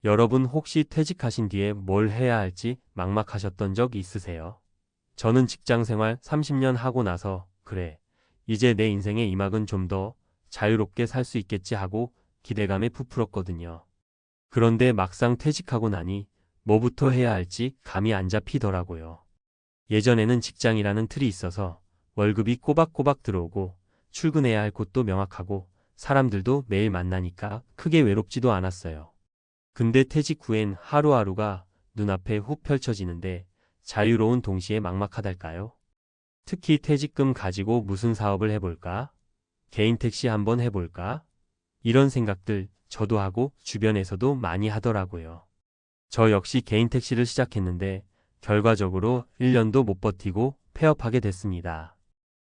여러분 혹시 퇴직하신 뒤에 뭘 해야 할지 막막하셨던 적 있으세요? 저는 직장 생활 30년 하고 나서 그래, 이제 내 인생의 이 막은 좀 더 자유롭게 살 수 있겠지 하고 기대감에 부풀었거든요. 그런데 막상 퇴직하고 나니 뭐부터 해야 할지 감이 안 잡히더라고요. 예전에는 직장이라는 틀이 있어서 월급이 꼬박꼬박 들어오고 출근해야 할 곳도 명확하고 사람들도 매일 만나니까 크게 외롭지도 않았어요. 근데 퇴직 후엔 하루하루가 눈앞에 훅 펼쳐지는데 자유로운 동시에 막막하달까요? 특히 퇴직금 가지고 무슨 사업을 해볼까? 개인 택시 한번 해볼까? 이런 생각들 저도 하고 주변에서도 많이 하더라고요. 저 역시 개인 택시를 시작했는데 결과적으로 1년도 못 버티고 폐업하게 됐습니다.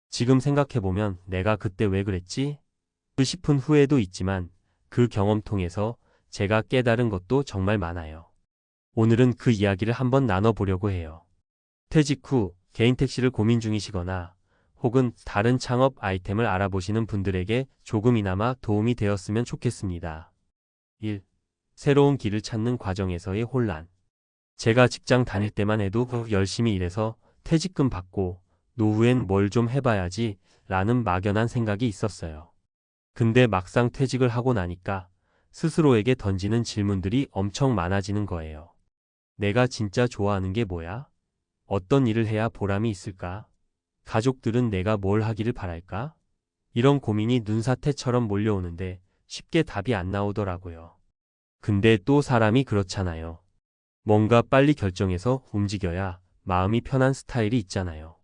지금 생각해보면 내가 그때 왜 그랬지? 싶은 후회도 있지만 그 경험 통해서 제가 깨달은 것도 정말 많아요. 오늘은 그 이야기를 한번 나눠보려고 해요. 퇴직 후 개인 택시를 고민 중이시거나 혹은 다른 창업 아이템을 알아보시는 분들에게 조금이나마 도움이 되었으면 좋겠습니다. 1. 새로운 길을 찾는 과정에서의 혼란. 제가 직장 다닐 때만 해도 열심히 일해서 퇴직금 받고 노후엔 뭘 좀 해봐야지 라는 막연한 생각이 있었어요. 근데 막상 퇴직을 하고 나니까 스스로에게 던지는 질문들이 엄청 많아지는 거예요. 내가 진짜 좋아하는 게 뭐야? 어떤 일을 해야 보람이 있을까? 가족들은 내가 뭘 하기를 바랄까? 이런 고민이 눈사태처럼 몰려오는데 쉽게 답이 안 나오더라고요. 근데 또 사람이 그렇잖아요. 뭔가 빨리 결정해서 움직여야 마음이 편한 스타일이 있잖아요.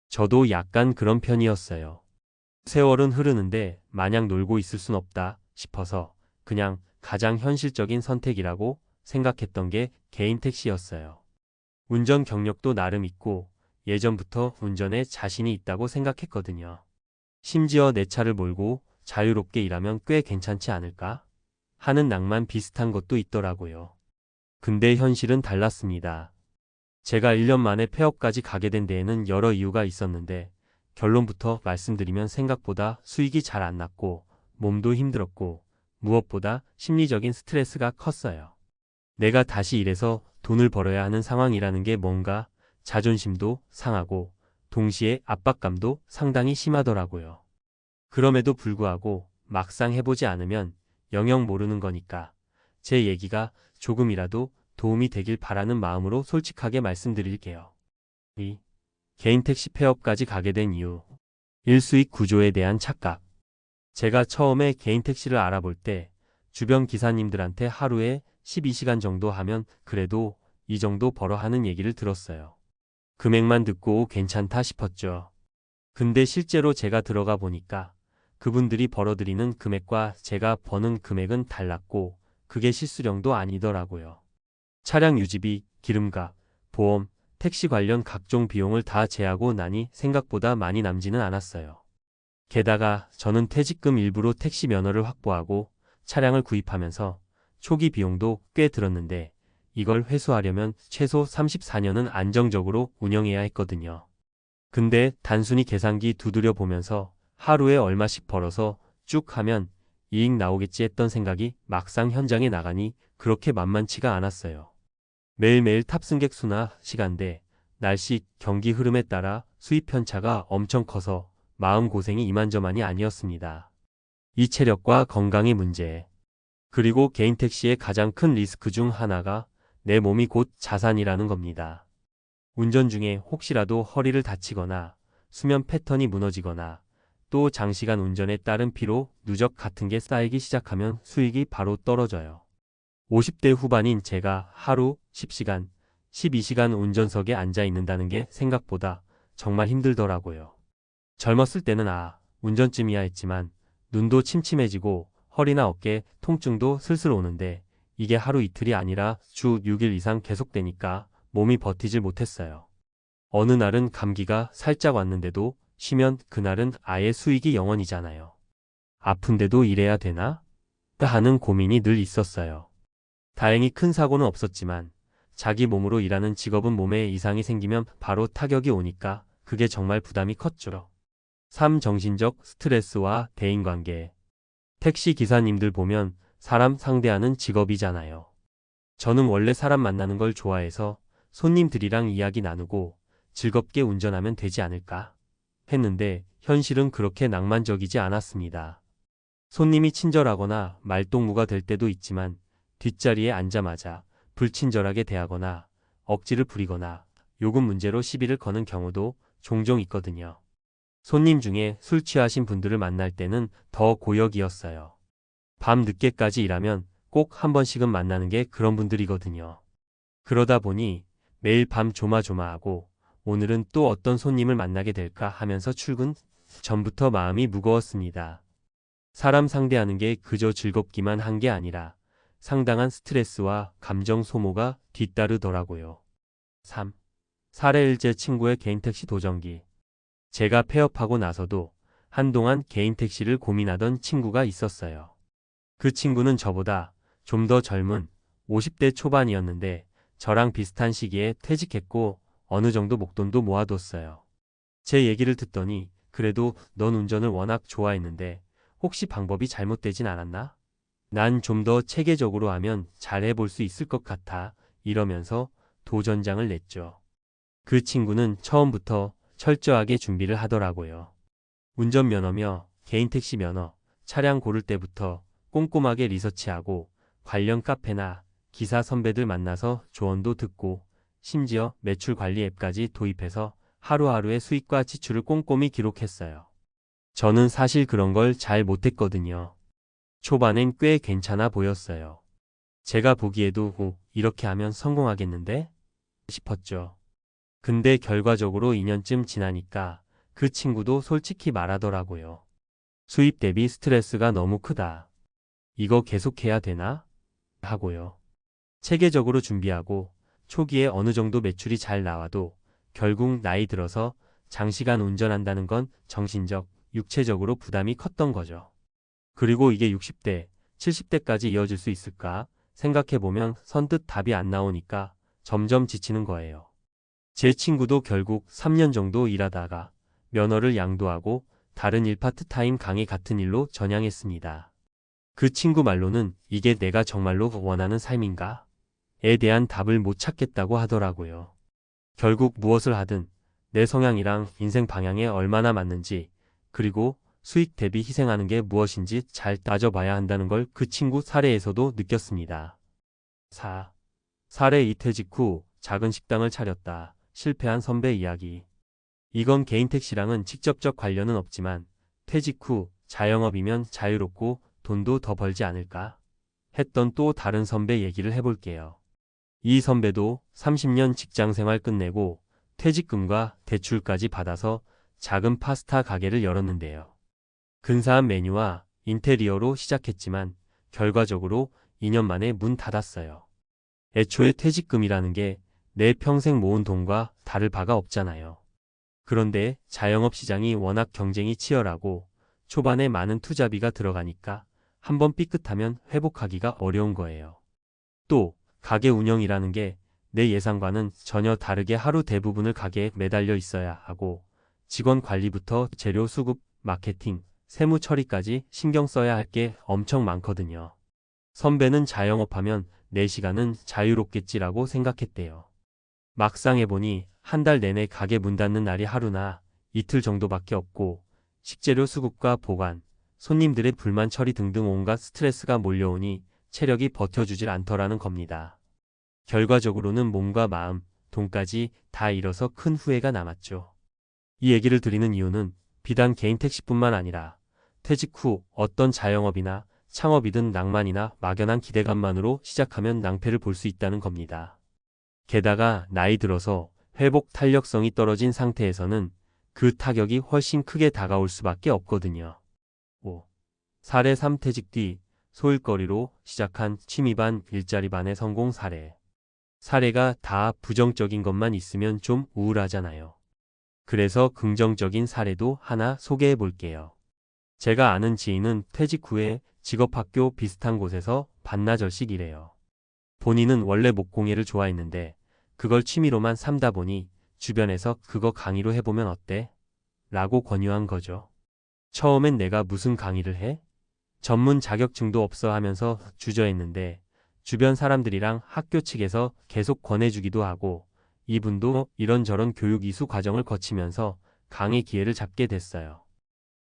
저도 약간 그런 편이었어요. 세월은 흐르는데 마냥 놀고 있을 순 없다 싶어서 그냥 가장 현실적인 선택이라고 생각했던 게 개인 택시였어요. 운전 경력도 나름 있고 예전부터 운전에 자신이 있다고 생각했거든요. 심지어 내 차를 몰고 자유롭게 일하면 꽤 괜찮지 않을까? 하는 낭만 비슷한 것도 있더라고요. 근데 현실은 달랐습니다. 제가 1년 만에 폐업까지 가게 된 데에는 여러 이유가 있었는데 결론부터 말씀드리면 생각보다 수익이 잘 안 났고 몸도 힘들었고 무엇보다 심리적인 스트레스가 컸어요. 내가 다시 일해서 돈을 벌어야 하는 상황이라는 게 뭔가 자존심도 상하고 동시에 압박감도 상당히 심하더라고요. 그럼에도 불구하고 막상 해보지 않으면 영영 모르는 거니까 제 얘기가 조금이라도 도움이 되길 바라는 마음으로 솔직하게 말씀드릴게요. 2. 개인 택시 폐업까지 가게 된 이유. 1. 수익 구조에 대한 착각. 제가 처음에 개인 택시를 알아볼 때 주변 기사님들한테 하루에 12시간 정도 하면 그래도 이 정도 벌어 하는 얘기를 들었어요. 금액만 듣고 괜찮다 싶었죠. 근데 실제로 제가 들어가 보니까 그분들이 벌어들이는 금액과 제가 버는 금액은 달랐고 그게 실수령도 아니더라고요. 차량 유지비, 기름값, 보험, 택시 관련 각종 비용을 다 제하고 나니 생각보다 많이 남지는 않았어요. 게다가 저는 퇴직금 일부로 택시 면허를 확보하고 차량을 구입하면서 초기 비용도 꽤 들었는데 이걸 회수하려면 최소 34년은 안정적으로 운영해야 했거든요. 근데 단순히 계산기 두드려 보면서 하루에 얼마씩 벌어서 쭉 하면 이익 나오겠지 했던 생각이 막상 현장에 나가니 그렇게 만만치가 않았어요. 매일매일 탑승객 수나 시간대, 날씨, 경기 흐름에 따라 수입 편차가 엄청 커서 마음고생이 이만저만이 아니었습니다. 이 체력과 건강의 문제. 그리고 개인 택시의 가장 큰 리스크 중 하나가 내 몸이 곧 자산이라는 겁니다. 운전 중에 혹시라도 허리를 다치거나 수면 패턴이 무너지거나 또 장시간 운전에 따른 피로, 누적 같은 게 쌓이기 시작하면 수익이 바로 떨어져요. 50대 후반인 제가 하루 10시간, 12시간 운전석에 앉아 있는다는 게 생각보다 정말 힘들더라고요. 젊었을 때는 운전쯤이야 했지만 눈도 침침해지고 허리나 어깨 통증도 슬슬 오는데 이게 하루 이틀이 아니라 주 6일 이상 계속되니까 몸이 버티질 못했어요. 어느 날은 감기가 살짝 왔는데도 쉬면 그날은 아예 수익이 0원이잖아요. 아픈데도 일해야 되나? 하는 고민이 늘 있었어요. 다행히 큰 사고는 없었지만 자기 몸으로 일하는 직업은 몸에 이상이 생기면 바로 타격이 오니까 그게 정말 부담이 컸죠. 3. 정신적 스트레스와 대인관계. 택시 기사님들 보면 사람 상대하는 직업이잖아요. 저는 원래 사람 만나는 걸 좋아해서 손님들이랑 이야기 나누고 즐겁게 운전하면 되지 않을까 했는데 현실은 그렇게 낭만적이지 않았습니다. 손님이 친절하거나 말동무가 될 때도 있지만 뒷자리에 앉자마자 불친절하게 대하거나 억지를 부리거나 요금 문제로 시비를 거는 경우도 종종 있거든요. 손님 중에 술 취하신 분들을 만날 때는 더 고역이었어요. 밤 늦게까지 일하면 꼭 한 번씩은 만나는 게 그런 분들이거든요. 그러다 보니 매일 밤 조마조마하고 오늘은 또 어떤 손님을 만나게 될까 하면서 출근 전부터 마음이 무거웠습니다. 사람 상대하는 게 그저 즐겁기만 한 게 아니라 상당한 스트레스와 감정 소모가 뒤따르더라고요. 3. 사례 1제 친구의 개인택시 도전기. 제가 폐업하고 나서도 한동안 개인택시를 고민하던 친구가 있었어요. 그 친구는 저보다 좀 더 젊은 50대 초반이었는데 저랑 비슷한 시기에 퇴직했고 어느 정도 목돈도 모아뒀어요. 제 얘기를 듣더니 그래도 넌 운전을 워낙 좋아했는데 혹시 방법이 잘못되진 않았나? 난 좀 더 체계적으로 하면 잘 해볼 수 있을 것 같아 이러면서 도전장을 냈죠. 그 친구는 처음부터 철저하게 준비를 하더라고요. 운전면허며 개인택시 면허, 차량 고를 때부터 꼼꼼하게 리서치하고 관련 카페나 기사 선배들 만나서 조언도 듣고 심지어 매출 관리 앱까지 도입해서 하루하루의 수익과 지출을 꼼꼼히 기록했어요. 저는 사실 그런 걸 잘 못했거든요. 초반엔 꽤 괜찮아 보였어요. 제가 보기에도 이렇게 하면 성공하겠는데? 싶었죠. 근데 결과적으로 2년쯤 지나니까 그 친구도 솔직히 말하더라고요. 수입 대비 스트레스가 너무 크다. 이거 계속해야 되나? 하고요. 체계적으로 준비하고 초기에 어느 정도 매출이 잘 나와도 결국 나이 들어서 장시간 운전한다는 건 정신적, 육체적으로 부담이 컸던 거죠. 그리고 이게 60대, 70대까지 이어질 수 있을까 생각해보면 선뜻 답이 안 나오니까 점점 지치는 거예요. 제 친구도 결국 3년 정도 일하다가 면허를 양도하고 다른 일 파트타임 강의 같은 일로 전향했습니다. 그 친구 말로는 이게 내가 정말로 원하는 삶인가? 에 대한 답을 못 찾겠다고 하더라고요. 결국 무엇을 하든 내 성향이랑 인생 방향에 얼마나 맞는지 그리고 수익 대비 희생하는 게 무엇인지 잘 따져봐야 한다는 걸 그 친구 사례에서도 느꼈습니다. 4. 사례 이퇴직 후 작은 식당을 차렸다. 실패한 선배 이야기. 이건 개인택시랑은 직접적 관련은 없지만 퇴직 후 자영업이면 자유롭고 돈도 더 벌지 않을까? 했던 또 다른 선배 얘기를 해볼게요. 이 선배도 30년 직장 생활 끝내고 퇴직금과 대출까지 받아서 작은 파스타 가게를 열었는데요. 근사한 메뉴와 인테리어로 시작했지만 결과적으로 2년 만에 문 닫았어요. 애초에 퇴직금이라는 게 내 평생 모은 돈과 다를 바가 없잖아요. 그런데 자영업 시장이 워낙 경쟁이 치열하고 초반에 많은 투자비가 들어가니까 한번 삐끗하면 회복하기가 어려운 거예요. 또 가게 운영이라는 게 내 예상과는 전혀 다르게 하루 대부분을 가게에 매달려 있어야 하고 직원 관리부터 재료 수급, 마케팅, 세무 처리까지 신경 써야 할 게 엄청 많거든요. 선배는 자영업하면 내 시간은 자유롭겠지라고 생각했대요. 막상 해보니 한 달 내내 가게 문 닫는 날이 하루나 이틀 정도밖에 없고 식재료 수급과 보관, 손님들의 불만 처리 등등 온갖 스트레스가 몰려오니 체력이 버텨주질 않더라는 겁니다. 결과적으로는 몸과 마음, 돈까지 다 잃어서 큰 후회가 남았죠. 이 얘기를 드리는 이유는 비단 개인 택시뿐만 아니라 퇴직 후 어떤 자영업이나 창업이든 낭만이나 막연한 기대감만으로 시작하면 낭패를 볼 수 있다는 겁니다. 게다가 나이 들어서 회복 탄력성이 떨어진 상태에서는 그 타격이 훨씬 크게 다가올 수밖에 없거든요. 5. 사례 3 퇴직 뒤 소일거리로 시작한 취미반 일자리반의 성공 사례. 사례가 다 부정적인 것만 있으면 좀 우울하잖아요. 그래서 긍정적인 사례도 하나 소개해 볼게요. 제가 아는 지인은 퇴직 후에 직업학교 비슷한 곳에서 반나절씩 일해요. 본인은 원래 목공예를 좋아했는데 그걸 취미로만 삼다 보니 주변에서 그거 강의로 해보면 어때? 라고 권유한 거죠. 처음엔 내가 무슨 강의를 해? 전문 자격증도 없어 하면서 주저했는데 주변 사람들이랑 학교 측에서 계속 권해주기도 하고 이분도 이런저런 교육 이수 과정을 거치면서 강의 기회를 잡게 됐어요.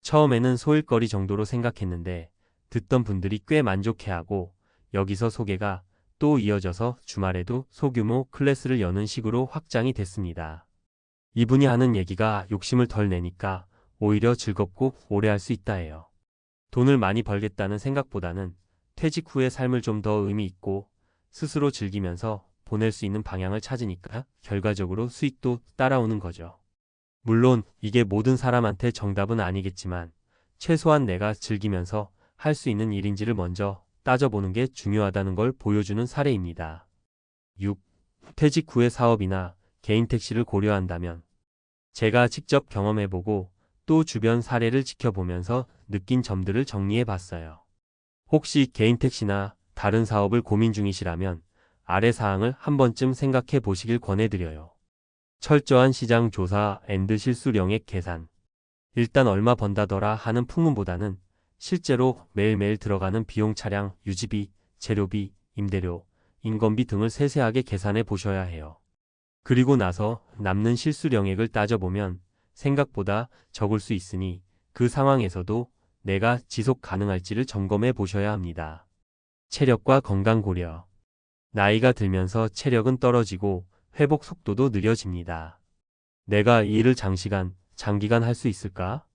처음에는 소일거리 정도로 생각했는데 듣던 분들이 꽤 만족해하고 여기서 소개가 또 이어져서 주말에도 소규모 클래스를 여는 식으로 확장이 됐습니다. 이분이 하는 얘기가 욕심을 덜 내니까 오히려 즐겁고 오래 할 수 있다 해요. 돈을 많이 벌겠다는 생각보다는 퇴직 후의 삶을 좀 더 의미 있고 스스로 즐기면서 보낼 수 있는 방향을 찾으니까 결과적으로 수익도 따라오는 거죠. 물론 이게 모든 사람한테 정답은 아니겠지만 최소한 내가 즐기면서 할 수 있는 일인지를 먼저 따져보는 게 중요하다는 걸 보여주는 사례입니다. 6. 퇴직 후의 사업이나 개인 택시를 고려한다면 제가 직접 경험해보고 또 주변 사례를 지켜보면서 느낀 점들을 정리해봤어요. 혹시 개인 택시나 다른 사업을 고민 중이시라면 아래 사항을 한 번쯤 생각해 보시길 권해드려요. 철저한 시장 조사 앤드 실수령액 계산. 일단 얼마 번다더라 하는 풍문보다는 실제로 매일매일 들어가는 비용, 차량, 유지비, 재료비, 임대료, 인건비 등을 세세하게 계산해 보셔야 해요. 그리고 나서 남는 실수령액을 따져보면 생각보다 적을 수 있으니 그 상황에서도 내가 지속 가능할지를 점검해 보셔야 합니다. 체력과 건강 고려. 나이가 들면서 체력은 떨어지고 회복 속도도 느려집니다. 내가 이 일을 장기간 할 수 있을까?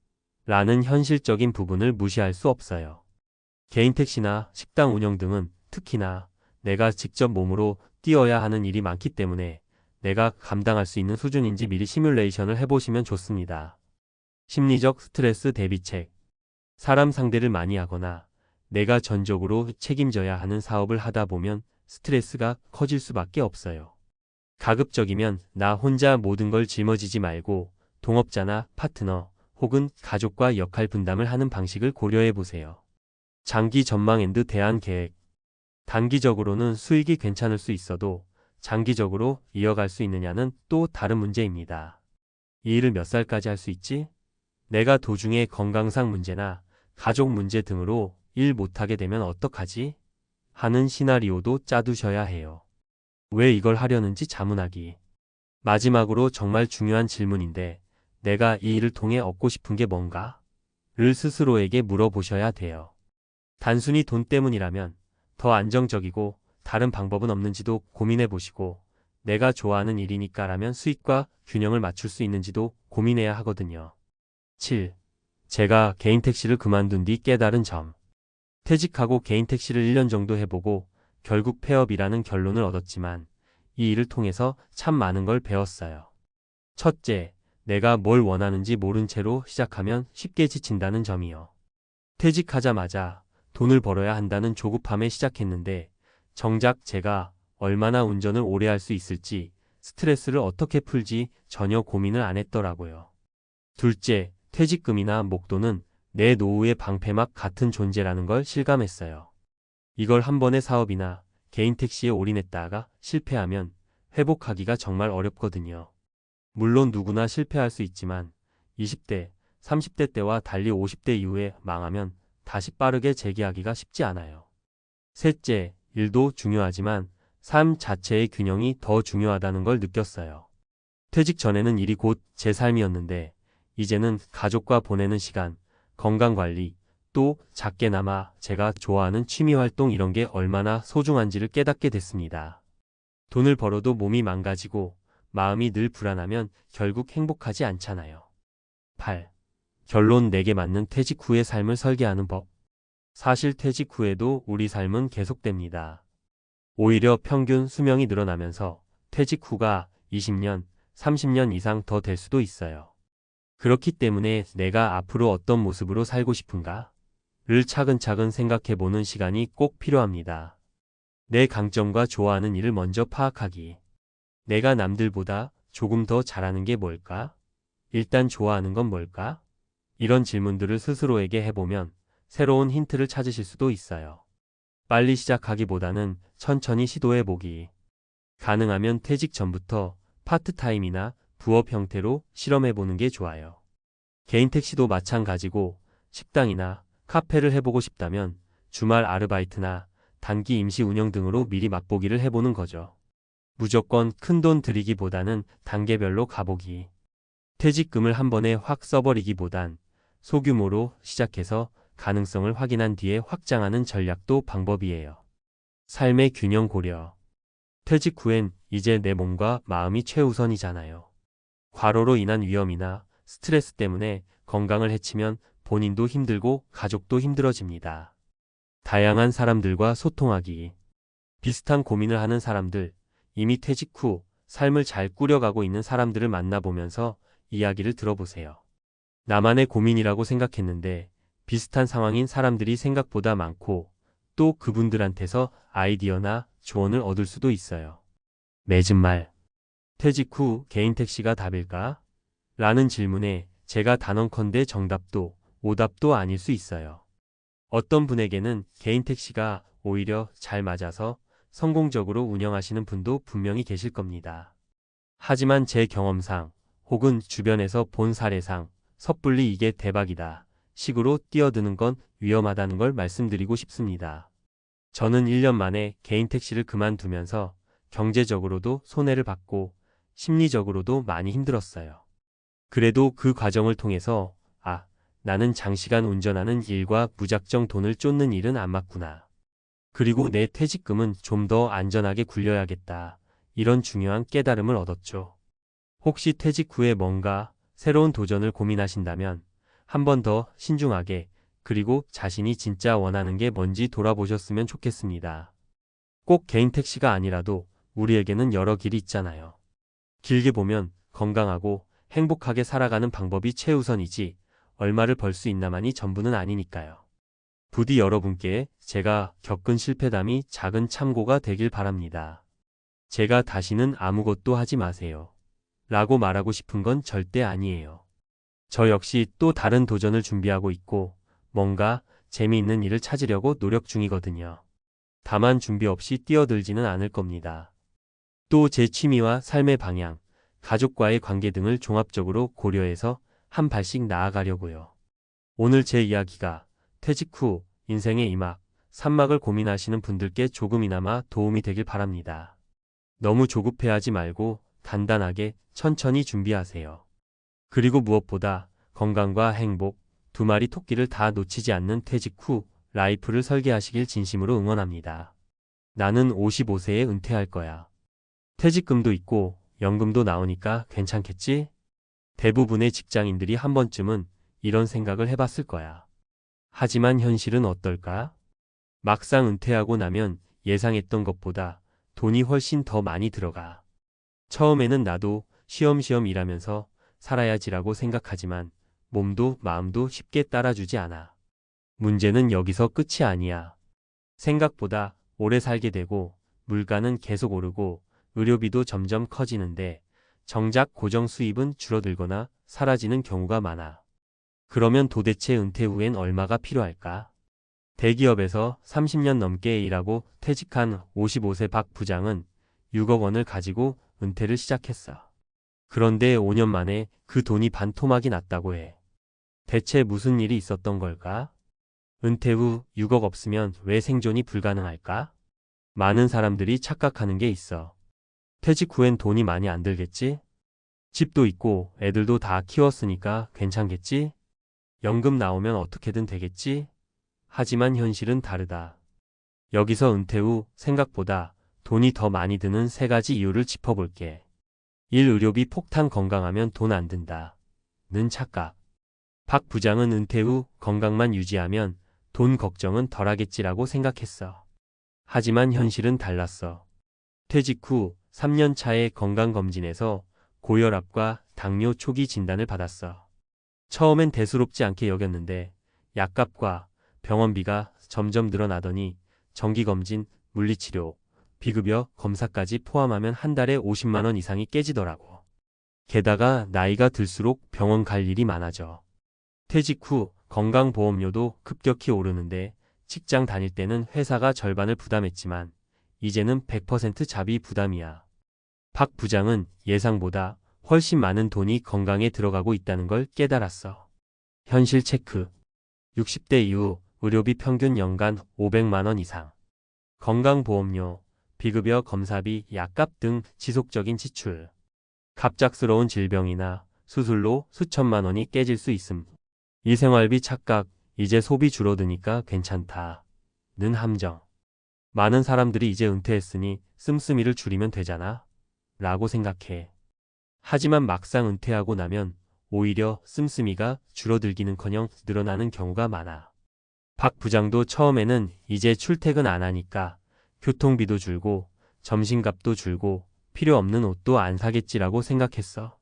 라는 현실적인 부분을 무시할 수 없어요. 개인 택시나 식당 운영 등은 특히나 내가 직접 몸으로 뛰어야 하는 일이 많기 때문에 내가 감당할 수 있는 수준인지 미리 시뮬레이션을 해보시면 좋습니다. 심리적 스트레스 대비책. 사람 상대를 많이 하거나 내가 전적으로 책임져야 하는 사업을 하다 보면 스트레스가 커질 수밖에 없어요. 가급적이면 나 혼자 모든 걸 짊어지지 말고 동업자나 파트너 혹은 가족과 역할 분담을 하는 방식을 고려해 보세요. 장기 전망 앤드 대안 계획. 단기적으로는 수익이 괜찮을 수 있어도 장기적으로 이어갈 수 있느냐는 또 다른 문제입니다. 이 일을 몇 살까지 할 수 있지? 내가 도중에 건강상 문제나 가족 문제 등으로 일 못하게 되면 어떡하지? 하는 시나리오도 짜두셔야 해요. 왜 이걸 하려는지 자문하기. 마지막으로 정말 중요한 질문인데 내가 이 일을 통해 얻고 싶은 게 뭔가? 를 스스로에게 물어보셔야 돼요. 단순히 돈 때문이라면 더 안정적이고 다른 방법은 없는지도 고민해 보시고 내가 좋아하는 일이니까라면 수익과 균형을 맞출 수 있는지도 고민해야 하거든요. 7. 제가 개인 택시를 그만둔 뒤 깨달은 점. 퇴직하고 개인 택시를 1년 정도 해보고 결국 폐업이라는 결론을 얻었지만 이 일을 통해서 참 많은 걸 배웠어요. 첫째, 내가 뭘 원하는지 모른 채로 시작하면 쉽게 지친다는 점이요. 퇴직하자마자 돈을 벌어야 한다는 조급함에 시작했는데 정작 제가 얼마나 운전을 오래 할 수 있을지 스트레스를 어떻게 풀지 전혀 고민을 안 했더라고요. 둘째, 퇴직금이나 목돈은 내 노후의 방패막 같은 존재라는 걸 실감했어요. 이걸 한 번의 사업이나 개인 택시에 올인했다가 실패하면 회복하기가 정말 어렵거든요. 물론 누구나 실패할 수 있지만 20대, 30대 때와 달리 50대 이후에 망하면 다시 빠르게 재기하기가 쉽지 않아요. 셋째, 일도 중요하지만 삶 자체의 균형이 더 중요하다는 걸 느꼈어요. 퇴직 전에는 일이 곧 제 삶이었는데 이제는 가족과 보내는 시간, 건강관리, 또 작게나마 제가 좋아하는 취미활동 이런 게 얼마나 소중한지를 깨닫게 됐습니다. 돈을 벌어도 몸이 망가지고 마음이 늘 불안하면 결국 행복하지 않잖아요. 8. 결론 내게 맞는 퇴직 후의 삶을 설계하는 법. 사실 퇴직 후에도 우리 삶은 계속됩니다. 오히려 평균 수명이 늘어나면서 퇴직 후가 20년, 30년 이상 더 될 수도 있어요. 그렇기 때문에 내가 앞으로 어떤 모습으로 살고 싶은가? 를 차근차근 생각해보는 시간이 꼭 필요합니다. 내 강점과 좋아하는 일을 먼저 파악하기. 내가 남들보다 조금 더 잘하는 게 뭘까? 일단 좋아하는 건 뭘까? 이런 질문들을 스스로에게 해보면 새로운 힌트를 찾으실 수도 있어요. 빨리 시작하기보다는 천천히 시도해보기. 가능하면 퇴직 전부터 파트타임이나 부업 형태로 실험해보는 게 좋아요. 개인 택시도 마찬가지고 식당이나 카페를 해보고 싶다면 주말 아르바이트나 단기 임시 운영 등으로 미리 맛보기를 해보는 거죠. 무조건 큰돈 들이기보다는 단계별로 가보기. 퇴직금을 한 번에 확 써버리기보단 소규모로 시작해서 가능성을 확인한 뒤에 확장하는 전략도 방법이에요. 삶의 균형 고려. 퇴직 후엔 이제 내 몸과 마음이 최우선이잖아요. 과로로 인한 위험이나 스트레스 때문에 건강을 해치면 본인도 힘들고 가족도 힘들어집니다. 다양한 사람들과 소통하기. 비슷한 고민을 하는 사람들, 이미 퇴직 후 삶을 잘 꾸려가고 있는 사람들을 만나보면서 이야기를 들어보세요. 나만의 고민이라고 생각했는데 비슷한 상황인 사람들이 생각보다 많고 또 그분들한테서 아이디어나 조언을 얻을 수도 있어요. 맺은 말. 퇴직 후 개인 택시가 답일까? 라는 질문에 제가 단언컨대 정답도 오답도 아닐 수 있어요. 어떤 분에게는 개인 택시가 오히려 잘 맞아서 성공적으로 운영하시는 분도 분명히 계실 겁니다. 하지만 제 경험상 혹은 주변에서 본 사례상 섣불리 이게 대박이다 식으로 뛰어드는 건 위험하다는 걸 말씀드리고 싶습니다. 저는 1년 만에 개인 택시를 그만두면서 경제적으로도 손해를 받고 심리적으로도 많이 힘들었어요. 그래도 그 과정을 통해서 나는 장시간 운전하는 일과 무작정 돈을 쫓는 일은 안 맞구나. 그리고 내 퇴직금은 좀 더 안전하게 굴려야겠다. 이런 중요한 깨달음을 얻었죠. 혹시 퇴직 후에 뭔가 새로운 도전을 고민하신다면 한 번 더 신중하게 그리고 자신이 진짜 원하는 게 뭔지 돌아보셨으면 좋겠습니다. 꼭 개인 택시가 아니라도 우리에게는 여러 길이 있잖아요. 길게 보면 건강하고 행복하게 살아가는 방법이 최우선이지 얼마를 벌 수 있나만이 전부는 아니니까요. 부디 여러분께 제가 겪은 실패담이 작은 참고가 되길 바랍니다. 제가 다시는 아무것도 하지 마세요. 라고 말하고 싶은 건 절대 아니에요. 저 역시 또 다른 도전을 준비하고 있고 뭔가 재미있는 일을 찾으려고 노력 중이거든요. 다만 준비 없이 뛰어들지는 않을 겁니다. 또 제 취미와 삶의 방향, 가족과의 관계 등을 종합적으로 고려해서 한 발씩 나아가려고요. 오늘 제 이야기가 퇴직 후 인생의 2막, 3막을 고민하시는 분들께 조금이나마 도움이 되길 바랍니다. 너무 조급해하지 말고 단단하게 천천히 준비하세요. 그리고 무엇보다 건강과 행복, 두 마리 토끼를 다 놓치지 않는 퇴직 후 라이프를 설계하시길 진심으로 응원합니다. 나는 55세에 은퇴할 거야. 퇴직금도 있고 연금도 나오니까 괜찮겠지? 대부분의 직장인들이 한 번쯤은 이런 생각을 해봤을 거야. 하지만 현실은 어떨까? 막상 은퇴하고 나면 예상했던 것보다 돈이 훨씬 더 많이 들어가. 처음에는 나도 쉬엄쉬엄 일하면서 살아야지라고 생각하지만 몸도 마음도 쉽게 따라주지 않아. 문제는 여기서 끝이 아니야. 생각보다 오래 살게 되고 물가는 계속 오르고 의료비도 점점 커지는데 정작 고정 수입은 줄어들거나 사라지는 경우가 많아. 그러면 도대체 은퇴 후엔 얼마가 필요할까? 대기업에서 30년 넘게 일하고 퇴직한 55세 박 부장은 6억 원을 가지고 은퇴를 시작했어. 그런데 5년 만에 그 돈이 반토막이 났다고 해. 대체 무슨 일이 있었던 걸까? 은퇴 후 6억 없으면 왜 생존이 불가능할까? 많은 사람들이 착각하는 게 있어. 퇴직 후엔 돈이 많이 안 들겠지? 집도 있고 애들도 다 키웠으니까 괜찮겠지? 연금 나오면 어떻게든 되겠지? 하지만 현실은 다르다. 여기서 은퇴 후 생각보다 돈이 더 많이 드는 3가지 이유를 짚어볼게. 1. 의료비 폭탄. 건강하면 돈 안 든다. 는 착각. 박 부장은 은퇴 후 건강만 유지하면 돈 걱정은 덜하겠지라고 생각했어. 하지만 현실은 달랐어. 퇴직 후 3년 차에 건강검진에서 고혈압과 당뇨 초기 진단을 받았어. 처음엔 대수롭지 않게 여겼는데 약값과 병원비가 점점 늘어나더니 정기검진, 물리치료, 비급여, 검사까지 포함하면 한 달에 50만 원 이상이 깨지더라고. 게다가 나이가 들수록 병원 갈 일이 많아져. 퇴직 후 건강보험료도 급격히 오르는데 직장 다닐 때는 회사가 절반을 부담했지만 이제는 100% 자비 부담이야. 박 부장은 예상보다 훨씬 많은 돈이 건강에 들어가고 있다는 걸 깨달았어. 현실 체크. 60대 이후 의료비 평균 연간 500만 원 이상. 건강보험료, 비급여 검사비, 약값 등 지속적인 지출. 갑작스러운 질병이나 수술로 수천만 원이 깨질 수 있음. 이 생활비 착각, 이제 소비 줄어드니까 괜찮다. 는 함정. 많은 사람들이 이제 은퇴했으니 씀씀이를 줄이면 되잖아. 라고 생각해. 하지만 막상 은퇴하고 나면 오히려 씀씀이가 줄어들기는커녕 늘어나는 경우가 많아. 박 부장도 처음에는 이제 출퇴근 안 하니까 교통비도 줄고 점심값도 줄고 필요 없는 옷도 안 사겠지라고 생각했어.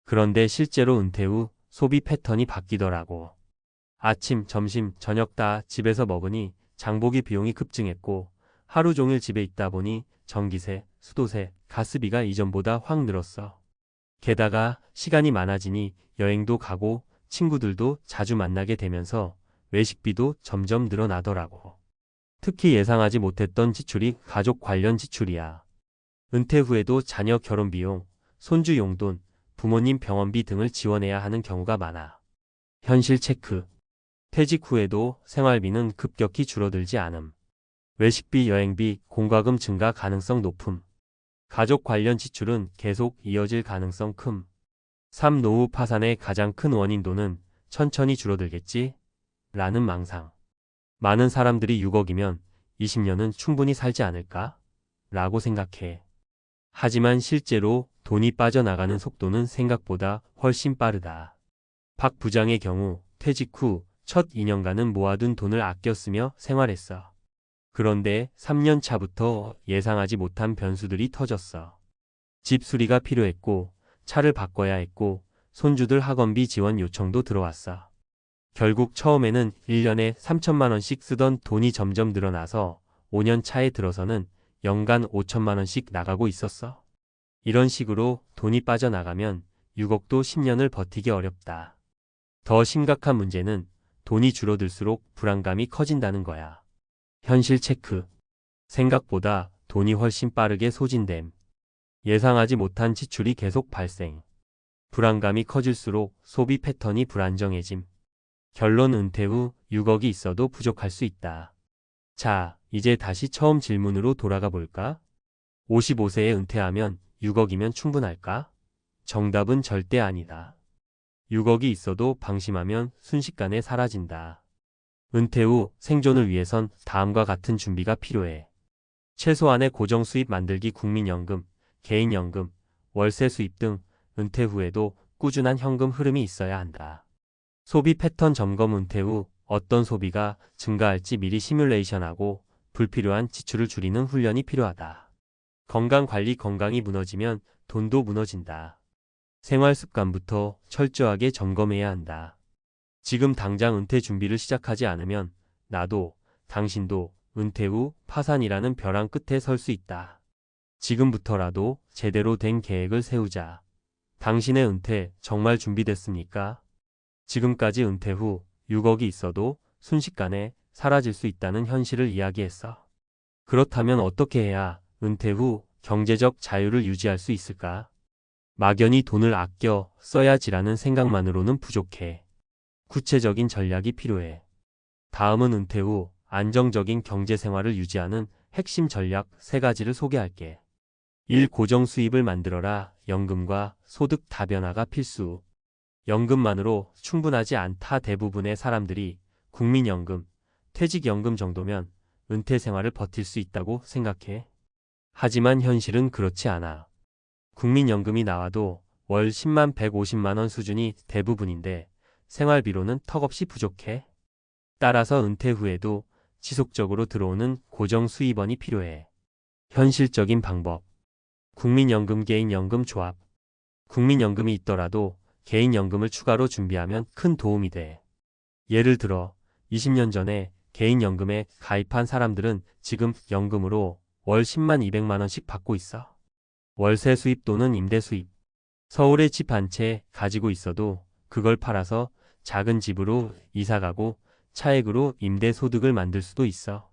그런데 실제로 은퇴 후 소비 패턴이 바뀌더라고. 아침, 점심, 저녁 다 집에서 먹으니 장보기 비용이 급증했고 하루 종일 집에 있다 보니 전기세, 수도세, 가스비가 이전보다 확 늘었어. 게다가 시간이 많아지니 여행도 가고 친구들도 자주 만나게 되면서 외식비도 점점 늘어나더라고. 특히 예상하지 못했던 지출이 가족 관련 지출이야. 은퇴 후에도 자녀 결혼 비용, 손주 용돈, 부모님 병원비 등을 지원해야 하는 경우가 많아. 현실 체크. 퇴직 후에도 생활비는 급격히 줄어들지 않음. 외식비, 여행비, 공과금 증가 가능성 높음. 가족 관련 지출은 계속 이어질 가능성 큼. 3. 노후 파산의 가장 큰 원인도는 천천히 줄어들겠지? 라는 망상. 많은 사람들이 6억이면 20년은 충분히 살지 않을까? 라고 생각해. 하지만 실제로 돈이 빠져나가는 속도는 생각보다 훨씬 빠르다. 박 부장의 경우 퇴직 후 첫 2년간은 모아둔 돈을 아껴 쓰며 생활했어. 그런데 3년 차부터 예상하지 못한 변수들이 터졌어. 집 수리가 필요했고 차를 바꿔야 했고 손주들 학원비 지원 요청도 들어왔어. 결국 처음에는 1년에 3천만 원씩 쓰던 돈이 점점 늘어나서 5년 차에 들어서는 연간 5천만 원씩 나가고 있었어. 이런 식으로 돈이 빠져나가면 6억도 10년을 버티기 어렵다. 더 심각한 문제는 돈이 줄어들수록 불안감이 커진다는 거야. 현실 체크. 생각보다 돈이 훨씬 빠르게 소진됨. 예상하지 못한 지출이 계속 발생. 불안감이 커질수록 소비 패턴이 불안정해짐. 결론 은퇴 후 6억이 있어도 부족할 수 있다. 자, 이제 다시 처음 질문으로 돌아가 볼까? 55세에 은퇴하면 6억이면 충분할까? 정답은 절대 아니다. 6억이 있어도 방심하면 순식간에 사라진다. 은퇴 후 생존을 위해선 다음과 같은 준비가 필요해. 최소한의 고정 수입 만들기 국민연금, 개인연금, 월세 수입 등 은퇴 후에도 꾸준한 현금 흐름이 있어야 한다. 소비 패턴 점검. 은퇴 후 어떤 소비가 증가할지 미리 시뮬레이션하고 불필요한 지출을 줄이는 훈련이 필요하다. 건강관리. 건강이 무너지면 돈도 무너진다. 생활 습관부터 철저하게 점검해야 한다. 지금 당장 은퇴 준비를 시작하지 않으면 나도 당신도 은퇴 후 파산이라는 벼랑 끝에 설 수 있다. 지금부터라도 제대로 된 계획을 세우자. 당신의 은퇴 정말 준비됐습니까? 지금까지 은퇴 후 6억이 있어도 순식간에 사라질 수 있다는 현실을 이야기했어. 그렇다면 어떻게 해야 은퇴 후 경제적 자유를 유지할 수 있을까? 막연히 돈을 아껴 써야지라는 생각만으로는 부족해. 구체적인 전략이 필요해. 다음은 은퇴 후 안정적인 경제 생활을 유지하는 핵심 전략 3가지를 소개할게. 1. 고정 수입을 만들어라. 연금과 소득 다변화가 필수. 연금만으로 충분하지 않다. 대부분의 사람들이 국민연금, 퇴직연금 정도면 은퇴 생활을 버틸 수 있다고 생각해. 하지만 현실은 그렇지 않아. 국민연금이 나와도 월 10만 150만 원 수준이 대부분인데 생활비로는 턱없이 부족해. 따라서 은퇴 후에도 지속적으로 들어오는 고정 수입원이 필요해. 현실적인 방법. 국민연금, 개인연금 조합. 국민연금이 있더라도 개인연금을 추가로 준비하면 큰 도움이 돼. 예를 들어 20년 전에 개인연금에 가입한 사람들은 지금 연금으로 월 10만 200만 원씩 받고 있어. 월세 수입 또는 임대 수입. 서울에 집 한 채 가지고 있어도 그걸 팔아서 작은 집으로 이사가고 차액으로 임대 소득을 만들 수도 있어.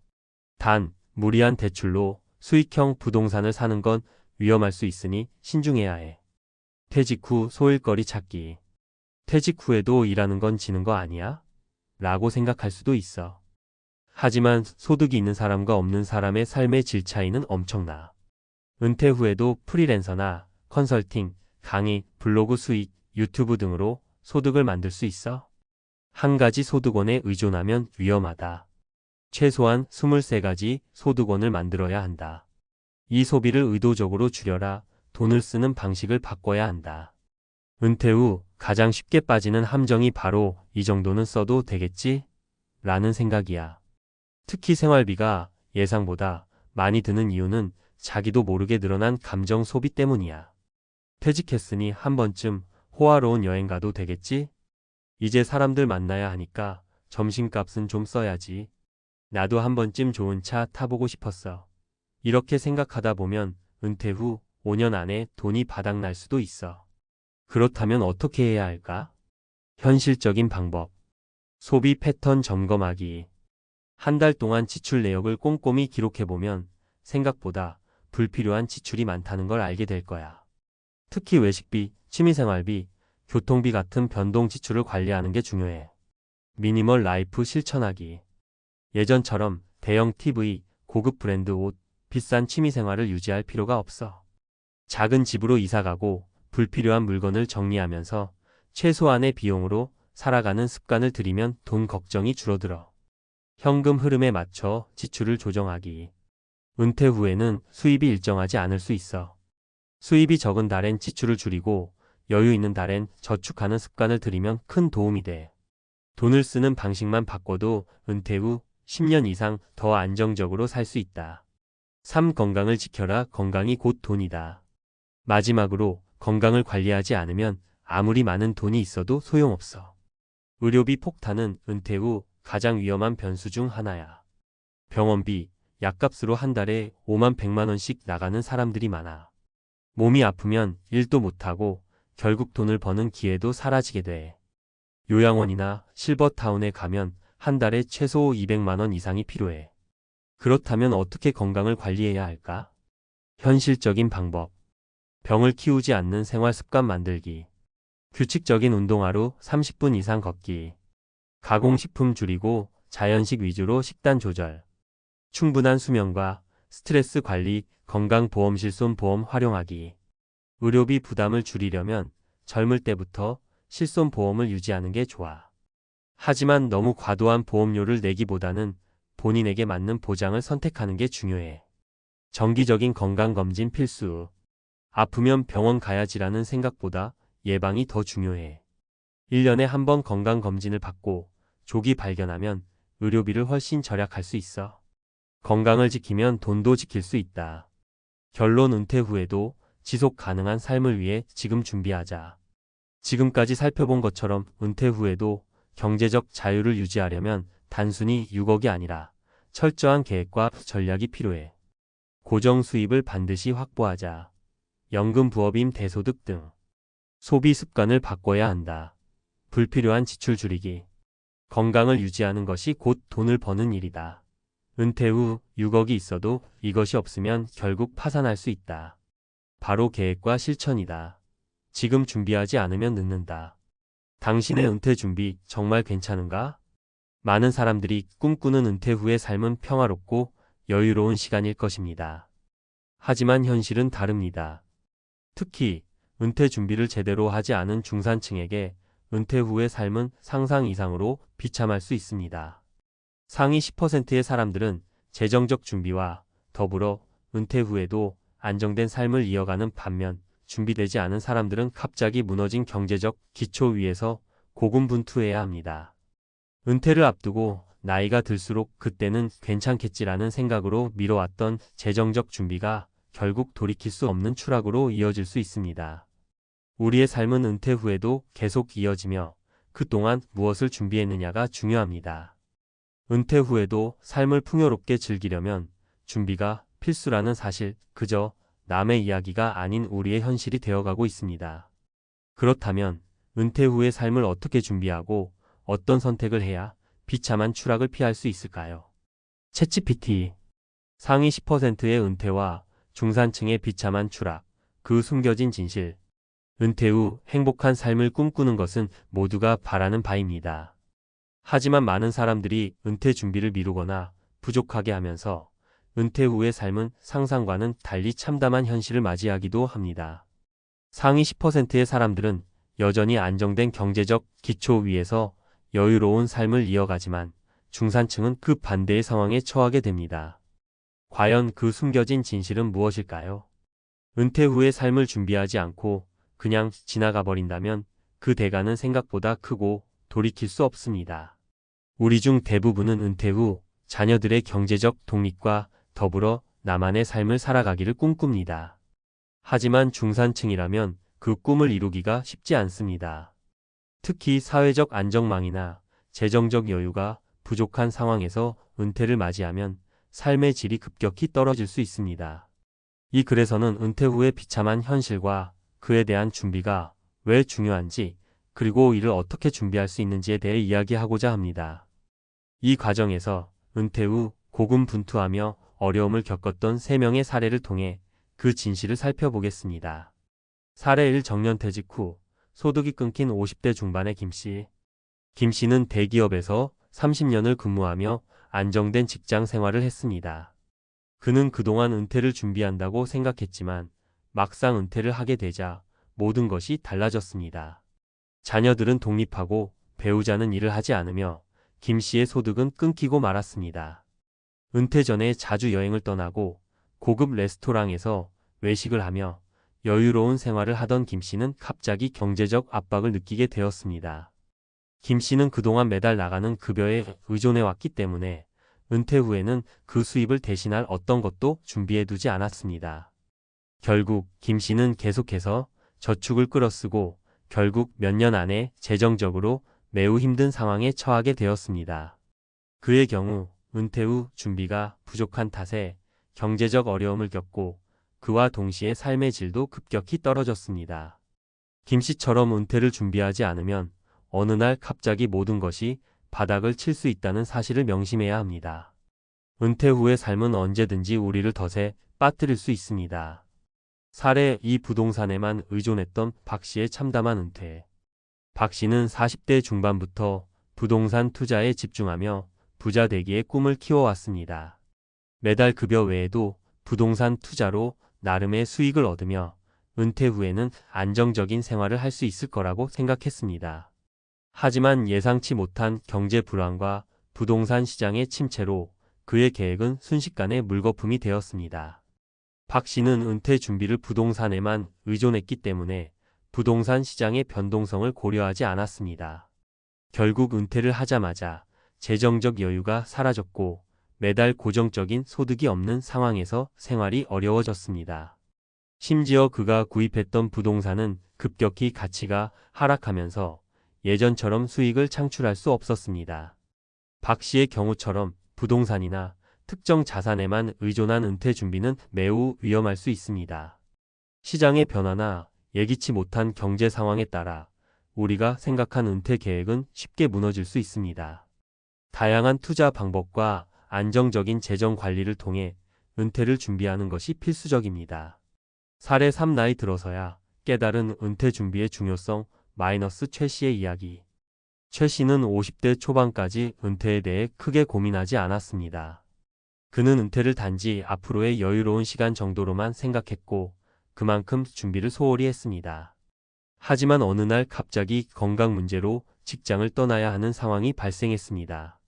단, 무리한 대출로 수익형 부동산을 사는 건 위험할 수 있으니 신중해야 해. 퇴직 후 소일거리 찾기. 퇴직 후에도 일하는 건 지는 거 아니야? 라고 생각할 수도 있어. 하지만 소득이 있는 사람과 없는 사람의 삶의 질 차이는 엄청나. 은퇴 후에도 프리랜서나 컨설팅, 강의, 블로그 수익, 유튜브 등으로 소득을 만들 수 있어. 한 가지 소득원에 의존하면 위험하다. 최소한 23가지 소득원을 만들어야 한다. 이 소비를 의도적으로 줄여라. 돈을 쓰는 방식을 바꿔야 한다. 은퇴 후 가장 쉽게 빠지는 함정이 바로 이 정도는 써도 되겠지? 라는 생각이야. 특히 생활비가 예상보다 많이 드는 이유는 자기도 모르게 늘어난 감정 소비 때문이야. 퇴직했으니 한 번쯤 호화로운 여행 가도 되겠지? 이제 사람들 만나야 하니까 점심값은 좀 써야지. 나도 한 번쯤 좋은 차 타보고 싶었어. 이렇게 생각하다 보면 은퇴 후 5년 안에 돈이 바닥날 수도 있어. 그렇다면 어떻게 해야 할까? 현실적인 방법. 소비 패턴 점검하기. 한 달 동안 지출 내역을 꼼꼼히 기록해보면 생각보다 불필요한 지출이 많다는 걸 알게 될 거야. 특히 외식비, 취미생활비, 교통비 같은 변동 지출을 관리하는 게 중요해. 미니멀 라이프 실천하기. 예전처럼 대형 TV, 고급 브랜드 옷, 비싼 취미생활을 유지할 필요가 없어. 작은 집으로 이사가고 불필요한 물건을 정리하면서 최소한의 비용으로 살아가는 습관을 들이면 돈 걱정이 줄어들어. 현금 흐름에 맞춰 지출을 조정하기. 은퇴 후에는 수입이 일정하지 않을 수 있어. 수입이 적은 달엔 지출을 줄이고 여유 있는 달엔 저축하는 습관을 들이면 큰 도움이 돼. 돈을 쓰는 방식만 바꿔도 은퇴 후 10년 이상 더 안정적으로 살 수 있다. 삶 건강을 지켜라. 건강이 곧 돈이다. 마지막으로 건강을 관리하지 않으면 아무리 많은 돈이 있어도 소용없어. 의료비 폭탄은 은퇴 후 가장 위험한 변수 중 하나야. 병원비, 약값으로 한 달에 5만 100만 원씩 나가는 사람들이 많아. 몸이 아프면 일도 못하고 결국 돈을 버는 기회도 사라지게 돼. 요양원이나 실버타운에 가면 한 달에 최소 200만 원 이상이 필요해. 그렇다면 어떻게 건강을 관리해야 할까? 현실적인 방법. 병을 키우지 않는 생활 습관 만들기. 규칙적인 운동 하루 30분 이상 걷기. 가공식품 줄이고 자연식 위주로 식단 조절. 충분한 수면과 스트레스 관리, 건강보험 실손보험 활용하기. 의료비 부담을 줄이려면 젊을 때부터 실손보험을 유지하는 게 좋아. 하지만 너무 과도한 보험료를 내기보다는 본인에게 맞는 보장을 선택하는 게 중요해. 정기적인 건강검진 필수. 아프면 병원 가야지라는 생각보다 예방이 더 중요해. 1년에 한 번 건강검진을 받고 조기 발견하면 의료비를 훨씬 절약할 수 있어. 건강을 지키면 돈도 지킬 수 있다. 결론. 은퇴 후에도 지속 가능한 삶을 위해 지금 준비하자. 지금까지 살펴본 것처럼 은퇴 후에도 경제적 자유를 유지하려면 단순히 6억이 아니라 철저한 계획과 전략이 필요해. 고정 수입을 반드시 확보하자. 연금 부업임 대소득 등. 소비 습관을 바꿔야 한다. 불필요한 지출 줄이기. 건강을 유지하는 것이 곧 돈을 버는 일이다. 은퇴 후 6억이 있어도 이것이 없으면 결국 파산할 수 있다. 바로 계획과 실천이다. 지금 준비하지 않으면 늦는다. 당신의 은퇴 준비 정말 괜찮은가? 많은 사람들이 꿈꾸는 은퇴 후의 삶은 평화롭고 여유로운 시간일 것입니다. 하지만 현실은 다릅니다. 특히 은퇴 준비를 제대로 하지 않은 중산층에게 은퇴 후의 삶은 상상 이상으로 비참할 수 있습니다. 상위 10%의 사람들은 재정적 준비와 더불어 은퇴 후에도 안정된 삶을 이어가는 반면 준비되지 않은 사람들은 갑자기 무너진 경제적 기초 위에서 고군분투해야 합니다. 은퇴를 앞두고 나이가 들수록 그때는 괜찮겠지라는 생각으로 미뤄왔던 재정적 준비가 결국 돌이킬 수 없는 추락으로 이어질 수 있습니다. 우리의 삶은 은퇴 후에도 계속 이어지며 그동안 무엇을 준비했느냐가 중요합니다. 은퇴 후에도 삶을 풍요롭게 즐기려면 준비가 필수라는 사실, 그저 남의 이야기가 아닌 우리의 현실이 되어가고 있습니다. 그렇다면 은퇴 후의 삶을 어떻게 준비하고 어떤 선택을 해야 비참한 추락을 피할 수 있을까요? 챗GPT. 상위 10%의 은퇴와 중산층의 비참한 추락, 그 숨겨진 진실. 은퇴 후 행복한 삶을 꿈꾸는 것은 모두가 바라는 바입니다. 하지만 많은 사람들이 은퇴 준비를 미루거나 부족하게 하면서 은퇴 후의 삶은 상상과는 달리 참담한 현실을 맞이하기도 합니다. 상위 10%의 사람들은 여전히 안정된 경제적 기초 위에서 여유로운 삶을 이어가지만 중산층은 그 반대의 상황에 처하게 됩니다. 과연 그 숨겨진 진실은 무엇일까요? 은퇴 후의 삶을 준비하지 않고 그냥 지나가 버린다면 그 대가는 생각보다 크고 돌이킬 수 없습니다. 우리 중 대부분은 은퇴 후 자녀들의 경제적 독립과 더불어 나만의 삶을 살아가기를 꿈꿉니다. 하지만 중산층이라면 그 꿈을 이루기가 쉽지 않습니다. 특히 사회적 안정망이나 재정적 여유가 부족한 상황에서 은퇴를 맞이하면 삶의 질이 급격히 떨어질 수 있습니다. 이 글에서는 은퇴 후의 비참한 현실과 그에 대한 준비가 왜 중요한지, 그리고 이를 어떻게 준비할 수 있는지에 대해 이야기하고자 합니다. 이 과정에서 은퇴 후 고군분투하며 어려움을 겪었던 3명의 사례를 통해 그 진실을 살펴보겠습니다. 사례 1. 정년퇴직 후 소득이 끊긴 50대 중반의 김씨. 김씨는 대기업에서 30년을 근무하며 안정된 직장 생활을 했습니다. 그는 그동안 은퇴를 준비한다고 생각했지만 막상 은퇴를 하게 되자 모든 것이 달라졌습니다. 자녀들은 독립하고 배우자는 일을 하지 않으며 김씨의 소득은 끊기고 말았습니다. 은퇴 전에 자주 여행을 떠나고 고급 레스토랑에서 외식을 하며 여유로운 생활을 하던 김씨는 갑자기 경제적 압박을 느끼게 되었습니다. 김씨는 그동안 매달 나가는 급여에 의존해왔기 때문에 은퇴 후에는 그 수입을 대신할 어떤 것도 준비해두지 않았습니다. 결국 김씨는 계속해서 저축을 끌어쓰고 결국 몇 년 안에 재정적으로 매우 힘든 상황에 처하게 되었습니다. 그의 경우 은퇴 후 준비가 부족한 탓에 경제적 어려움을 겪고 그와 동시에 삶의 질도 급격히 떨어졌습니다. 김씨처럼 은퇴를 준비하지 않으면 어느 날 갑자기 모든 것이 바닥을 칠 수 있다는 사실을 명심해야 합니다. 은퇴 후의 삶은 언제든지 우리를 덫에 빠뜨릴 수 있습니다. 사례 2. 부동산에만 의존했던 박 씨의 참담한 은퇴. 박 씨는 40대 중반부터 부동산 투자에 집중하며 부자 되기의 꿈을 키워왔습니다. 매달 급여 외에도 부동산 투자로 나름의 수익을 얻으며 은퇴 후에는 안정적인 생활을 할 수 있을 거라고 생각했습니다. 하지만 예상치 못한 경제 불안과 부동산 시장의 침체로 그의 계획은 순식간에 물거품이 되었습니다. 박 씨는 은퇴 준비를 부동산에만 의존했기 때문에 부동산 시장의 변동성을 고려하지 않았습니다. 결국 은퇴를 하자마자 재정적 여유가 사라졌고 매달 고정적인 소득이 없는 상황에서 생활이 어려워졌습니다. 심지어 그가 구입했던 부동산은 급격히 가치가 하락하면서 예전처럼 수익을 창출할 수 없었습니다. 박 씨의 경우처럼 부동산이나 특정 자산에만 의존한 은퇴 준비는 매우 위험할 수 있습니다. 시장의 변화나 예기치 못한 경제 상황에 따라 우리가 생각한 은퇴 계획은 쉽게 무너질 수 있습니다. 다양한 투자 방법과 안정적인 재정 관리를 통해 은퇴를 준비하는 것이 필수적입니다. 사례 3. 나이 들어서야 깨달은 은퇴 준비의 중요성 최 씨의 이야기. 최 씨는 50대 초반까지 은퇴에 대해 크게 고민하지 않았습니다. 그는 은퇴를 단지 앞으로의 여유로운 시간 정도로만 생각했고 그만큼 준비를 소홀히 했습니다. 하지만 어느 날 갑자기 건강 문제로 직장을 떠나야 하는 상황이 발생했습니다.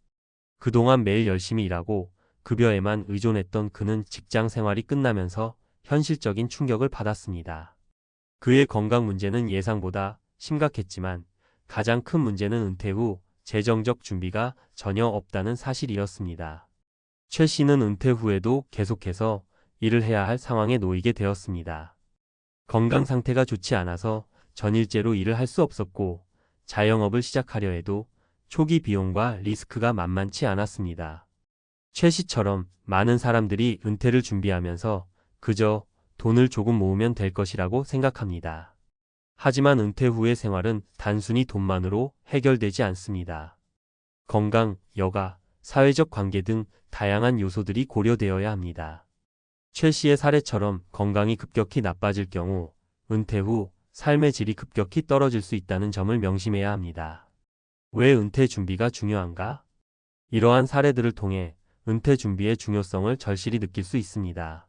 그동안 매일 열심히 일하고 급여에만 의존했던 그는 직장 생활이 끝나면서 현실적인 충격을 받았습니다. 그의 건강 문제는 예상보다 심각했지만 가장 큰 문제는 은퇴 후 재정적 준비가 전혀 없다는 사실이었습니다. 최 씨는 은퇴 후에도 계속해서 일을 해야 할 상황에 놓이게 되었습니다. 건강 상태가 좋지 않아서 전일제로 일을 할 수 없었고 자영업을 시작하려 해도 초기 비용과 리스크가 만만치 않았습니다. 최 씨처럼 많은 사람들이 은퇴를 준비하면서 그저 돈을 조금 모으면 될 것이라고 생각합니다. 하지만 은퇴 후의 생활은 단순히 돈만으로 해결되지 않습니다. 건강, 여가, 사회적 관계 등 다양한 요소들이 고려되어야 합니다. 최 씨의 사례처럼 건강이 급격히 나빠질 경우 은퇴 후 삶의 질이 급격히 떨어질 수 있다는 점을 명심해야 합니다. 왜 은퇴 준비가 중요한가? 이러한 사례들을 통해 은퇴 준비의 중요성을 절실히 느낄 수 있습니다.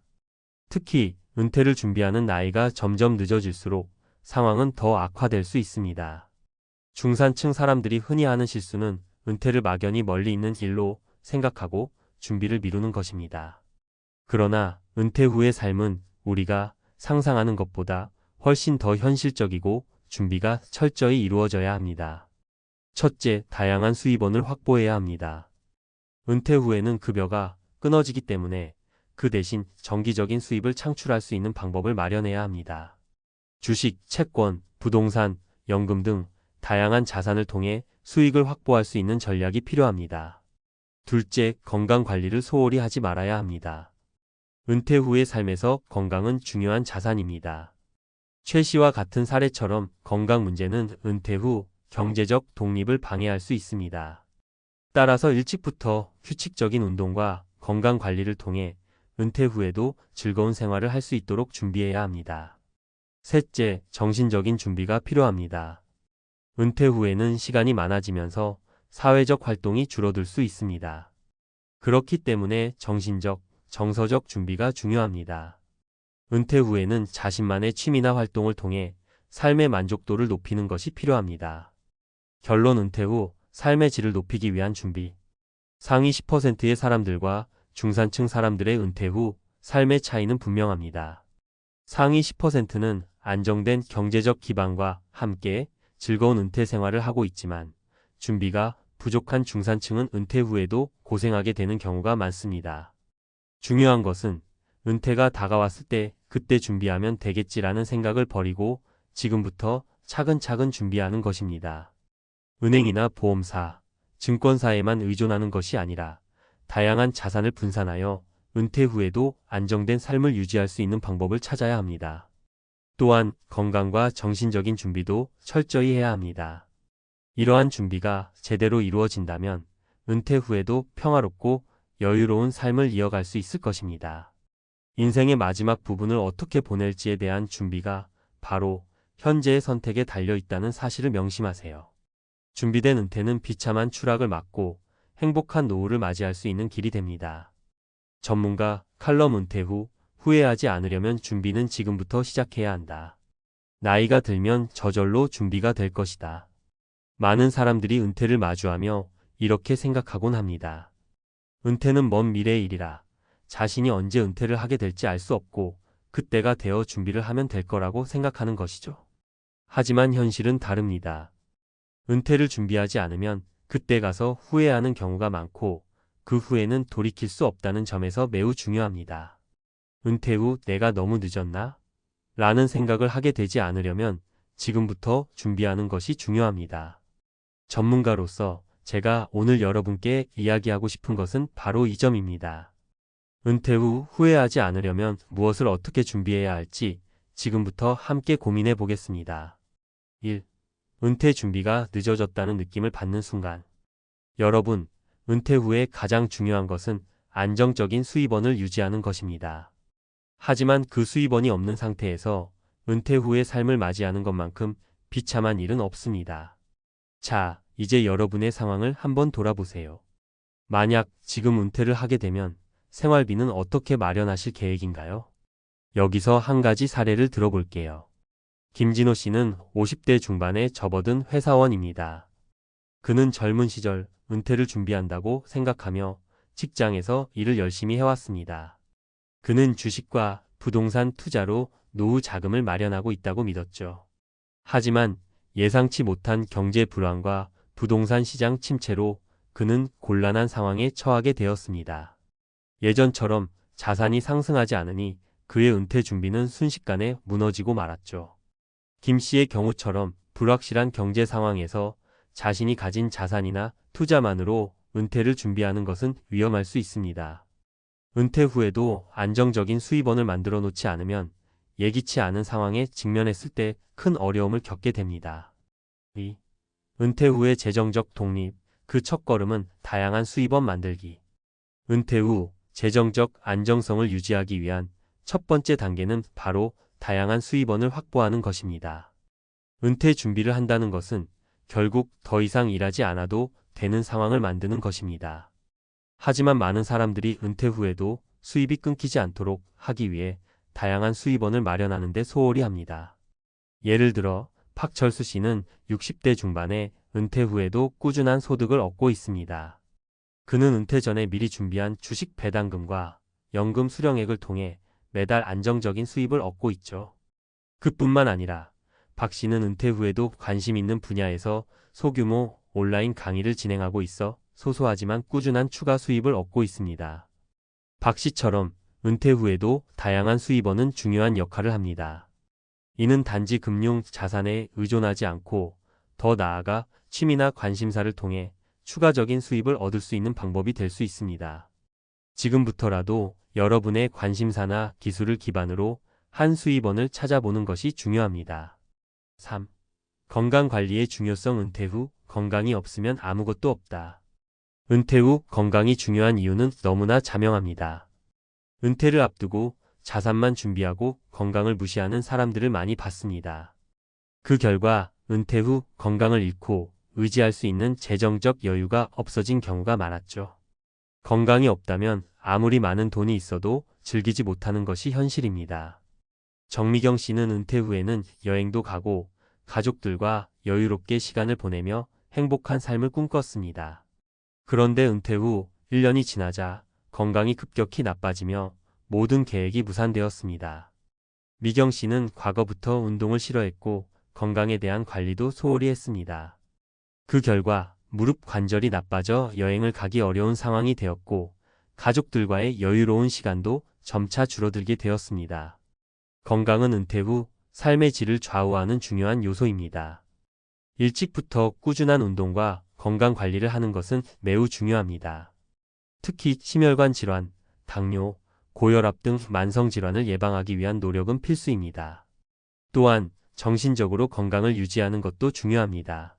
특히 은퇴를 준비하는 나이가 점점 늦어질수록 상황은 더 악화될 수 있습니다. 중산층 사람들이 흔히 하는 실수는 은퇴를 막연히 멀리 있는 일로 생각하고 준비를 미루는 것입니다. 그러나 은퇴 후의 삶은 우리가 상상하는 것보다 훨씬 더 현실적이고 준비가 철저히 이루어져야 합니다. 첫째, 다양한 수입원을 확보해야 합니다. 은퇴 후에는 급여가 끊어지기 때문에 그 대신 정기적인 수입을 창출할 수 있는 방법을 마련해야 합니다. 주식, 채권, 부동산, 연금 등 다양한 자산을 통해 수익을 확보할 수 있는 전략이 필요합니다. 둘째, 건강 관리를 소홀히 하지 말아야 합니다. 은퇴 후의 삶에서 건강은 중요한 자산입니다. 최 씨와 같은 사례처럼 건강 문제는 은퇴 후 경제적 독립을 방해할 수 있습니다. 따라서 일찍부터 규칙적인 운동과 건강 관리를 통해 은퇴 후에도 즐거운 생활을 할 수 있도록 준비해야 합니다. 셋째, 정신적인 준비가 필요합니다. 은퇴 후에는 시간이 많아지면서 사회적 활동이 줄어들 수 있습니다. 그렇기 때문에 정신적, 정서적 준비가 중요합니다. 은퇴 후에는 자신만의 취미나 활동을 통해 삶의 만족도를 높이는 것이 필요합니다. 결론, 은퇴 후 삶의 질을 높이기 위한 준비. 상위 10%의 사람들과 중산층 사람들의 은퇴 후 삶의 차이는 분명합니다. 상위 10%는 안정된 경제적 기반과 함께 즐거운 은퇴 생활을 하고 있지만 준비가 부족한 중산층은 은퇴 후에도 고생하게 되는 경우가 많습니다. 중요한 것은 은퇴가 다가왔을 때 그때 준비하면 되겠지라는 생각을 버리고 지금부터 차근차근 준비하는 것입니다. 은행이나 보험사, 증권사에만 의존하는 것이 아니라 다양한 자산을 분산하여 은퇴 후에도 안정된 삶을 유지할 수 있는 방법을 찾아야 합니다. 또한 건강과 정신적인 준비도 철저히 해야 합니다. 이러한 준비가 제대로 이루어진다면 은퇴 후에도 평화롭고 여유로운 삶을 이어갈 수 있을 것입니다. 인생의 마지막 부분을 어떻게 보낼지에 대한 준비가 바로 현재의 선택에 달려 있다는 사실을 명심하세요. 준비된 은퇴는 비참한 추락을 막고 행복한 노후를 맞이할 수 있는 길이 됩니다. 전문가 칼럼, 은퇴 후 후회하지 않으려면 준비는 지금부터 시작해야 한다. 나이가 들면 저절로 준비가 될 것이다. 많은 사람들이 은퇴를 마주하며 이렇게 생각하곤 합니다. 은퇴는 먼 미래의 일이라 자신이 언제 은퇴를 하게 될지 알 수 없고 그때가 되어 준비를 하면 될 거라고 생각하는 것이죠. 하지만 현실은 다릅니다. 은퇴를 준비하지 않으면 그때 가서 후회하는 경우가 많고 그 후에는 돌이킬 수 없다는 점에서 매우 중요합니다. 은퇴 후 내가 너무 늦었나? 라는 생각을 하게 되지 않으려면 지금부터 준비하는 것이 중요합니다. 전문가로서 제가 오늘 여러분께 이야기하고 싶은 것은 바로 이 점입니다. 은퇴 후 후회하지 않으려면 무엇을 어떻게 준비해야 할지 지금부터 함께 고민해 보겠습니다. 1. 은퇴 준비가 늦어졌다는 느낌을 받는 순간. 여러분, 은퇴 후에 가장 중요한 것은 안정적인 수입원을 유지하는 것입니다. 하지만 그 수입원이 없는 상태에서 은퇴 후의 삶을 맞이하는 것만큼 비참한 일은 없습니다. 자, 이제 여러분의 상황을 한번 돌아보세요. 만약 지금 은퇴를 하게 되면 생활비는 어떻게 마련하실 계획인가요? 여기서 한 가지 사례를 들어볼게요. 김진호 씨는 50대 중반에 접어든 회사원입니다. 그는 젊은 시절 은퇴를 준비한다고 생각하며 직장에서 일을 열심히 해왔습니다. 그는 주식과 부동산 투자로 노후 자금을 마련하고 있다고 믿었죠. 하지만 예상치 못한 경제 불황과 부동산 시장 침체로 그는 곤란한 상황에 처하게 되었습니다. 예전처럼 자산이 상승하지 않으니 그의 은퇴 준비는 순식간에 무너지고 말았죠. 김 씨의 경우처럼 불확실한 경제 상황에서 자신이 가진 자산이나 투자만으로 은퇴를 준비하는 것은 위험할 수 있습니다. 은퇴 후에도 안정적인 수입원을 만들어 놓지 않으면 예기치 않은 상황에 직면했을 때 큰 어려움을 겪게 됩니다. 2. 은퇴 후의 재정적 독립, 그 첫걸음은 다양한 수입원 만들기. 은퇴 후 재정적 안정성을 유지하기 위한 첫 번째 단계는 바로 다양한 수입원을 확보하는 것입니다. 은퇴 준비를 한다는 것은 결국 더 이상 일하지 않아도 되는 상황을 만드는 것입니다. 하지만 많은 사람들이 은퇴 후에도 수입이 끊기지 않도록 하기 위해 다양한 수입원을 마련하는 데 소홀히 합니다. 예를 들어 박철수 씨는 60대 중반에 은퇴 후에도 꾸준한 소득을 얻고 있습니다. 그는 은퇴 전에 미리 준비한 주식 배당금과 연금 수령액을 통해 매달 안정적인 수입을 얻고 있죠. 그뿐만 아니라 박 씨는 은퇴 후에도 관심 있는 분야에서 소규모 온라인 강의를 진행하고 있어 소소하지만 꾸준한 추가 수입을 얻고 있습니다. 박 씨처럼 은퇴 후에도 다양한 수입원은 중요한 역할을 합니다. 이는 단지 금융 자산에 의존하지 않고 더 나아가 취미나 관심사를 통해 추가적인 수입을 얻을 수 있는 방법이 될 수 있습니다. 지금부터라도 여러분의 관심사나 기술을 기반으로 한 수입원을 찾아보는 것이 중요합니다. 3. 건강관리의 중요성. 은퇴 후 건강이 없으면 아무것도 없다. 은퇴 후 건강이 중요한 이유는 너무나 자명합니다. 은퇴를 앞두고 자산만 준비하고 건강을 무시하는 사람들을 많이 봤습니다. 그 결과 은퇴 후 건강을 잃고 의지할 수 있는 재정적 여유가 없어진 경우가 많았죠. 건강이 없다면 아무리 많은 돈이 있어도 즐기지 못하는 것이 현실입니다. 정미경 씨는 은퇴 후에는 여행도 가고 가족들과 여유롭게 시간을 보내며 행복한 삶을 꿈꿨습니다. 그런데 은퇴 후 1년이 지나자 건강이 급격히 나빠지며 모든 계획이 무산되었습니다. 미경 씨는 과거부터 운동을 싫어했고 건강에 대한 관리도 소홀히 했습니다. 그 결과 무릎 관절이 나빠져 여행을 가기 어려운 상황이 되었고 가족들과의 여유로운 시간도 점차 줄어들게 되었습니다. 건강은 은퇴 후 삶의 질을 좌우하는 중요한 요소입니다. 일찍부터 꾸준한 운동과 건강 관리를 하는 것은 매우 중요합니다. 특히 심혈관 질환, 당뇨, 고혈압 등 만성 질환을 예방하기 위한 노력은 필수입니다. 또한 정신적으로 건강을 유지하는 것도 중요합니다.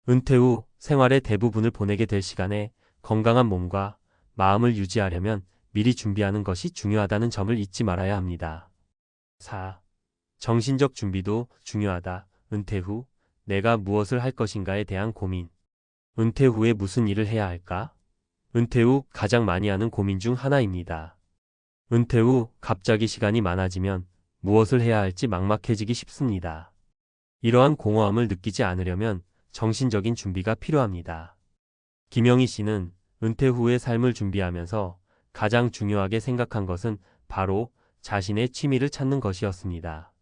은퇴 후 생활의 대부분을 보내게 될 시간에 건강한 몸과 마음을 유지하려면 미리 준비하는 것이 중요하다는 점을 잊지 말아야 합니다. 4. 정신적 준비도 중요하다. 은퇴 후 내가 무엇을 할 것인가에 대한 고민. 은퇴 후에 무슨 일을 해야 할까? 은퇴 후 가장 많이 하는 고민 중 하나입니다. 은퇴 후 갑자기 시간이 많아지면 무엇을 해야 할지 막막해지기 쉽습니다. 이러한 공허함을 느끼지 않으려면 정신적인 준비가 필요합니다. 김영희 씨는 은퇴 후의 삶을 준비하면서 가장 중요하게 생각한 것은 바로 자신의 취미를 찾는 것이었습니다.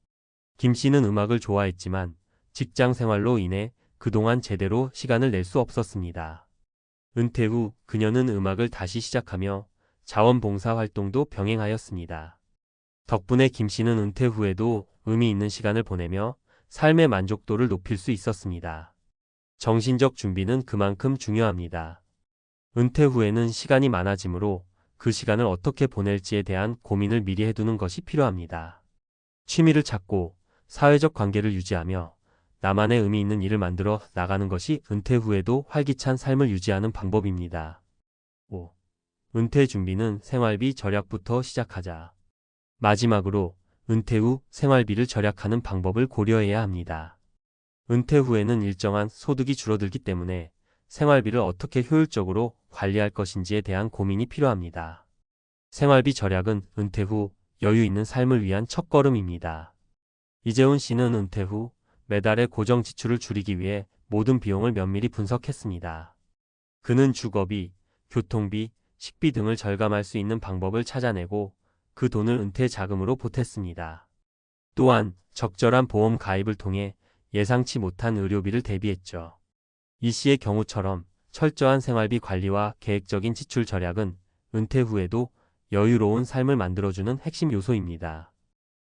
김 씨는 음악을 좋아했지만 직장 생활로 인해 그동안 제대로 시간을 낼 수 없었습니다. 은퇴 후 그녀는 음악을 다시 시작하며 자원봉사 활동도 병행하였습니다. 덕분에 김 씨는 은퇴 후에도 의미 있는 시간을 보내며 삶의 만족도를 높일 수 있었습니다. 정신적 준비는 그만큼 중요합니다. 은퇴 후에는 시간이 많아지므로 그 시간을 어떻게 보낼지에 대한 고민을 미리 해두는 것이 필요합니다. 취미를 찾고 사회적 관계를 유지하며 나만의 의미 있는 일을 만들어 나가는 것이 은퇴 후에도 활기찬 삶을 유지하는 방법입니다. 5. 은퇴 준비는 생활비 절약부터 시작하자. 마지막으로 은퇴 후 생활비를 절약하는 방법을 고려해야 합니다. 은퇴 후에는 일정한 소득이 줄어들기 때문에 생활비를 어떻게 효율적으로 관리할 것인지에 대한 고민이 필요합니다. 생활비 절약은 은퇴 후 여유 있는 삶을 위한 첫걸음입니다. 이재훈 씨는 은퇴 후 매달의 고정 지출을 줄이기 위해 모든 비용을 면밀히 분석했습니다. 그는 주거비, 교통비, 식비 등을 절감할 수 있는 방법을 찾아내고 그 돈을 은퇴 자금으로 보탰습니다. 또한 적절한 보험 가입을 통해 예상치 못한 의료비를 대비했죠. 이 씨의 경우처럼 철저한 생활비 관리와 계획적인 지출 절약은 은퇴 후에도 여유로운 삶을 만들어주는 핵심 요소입니다.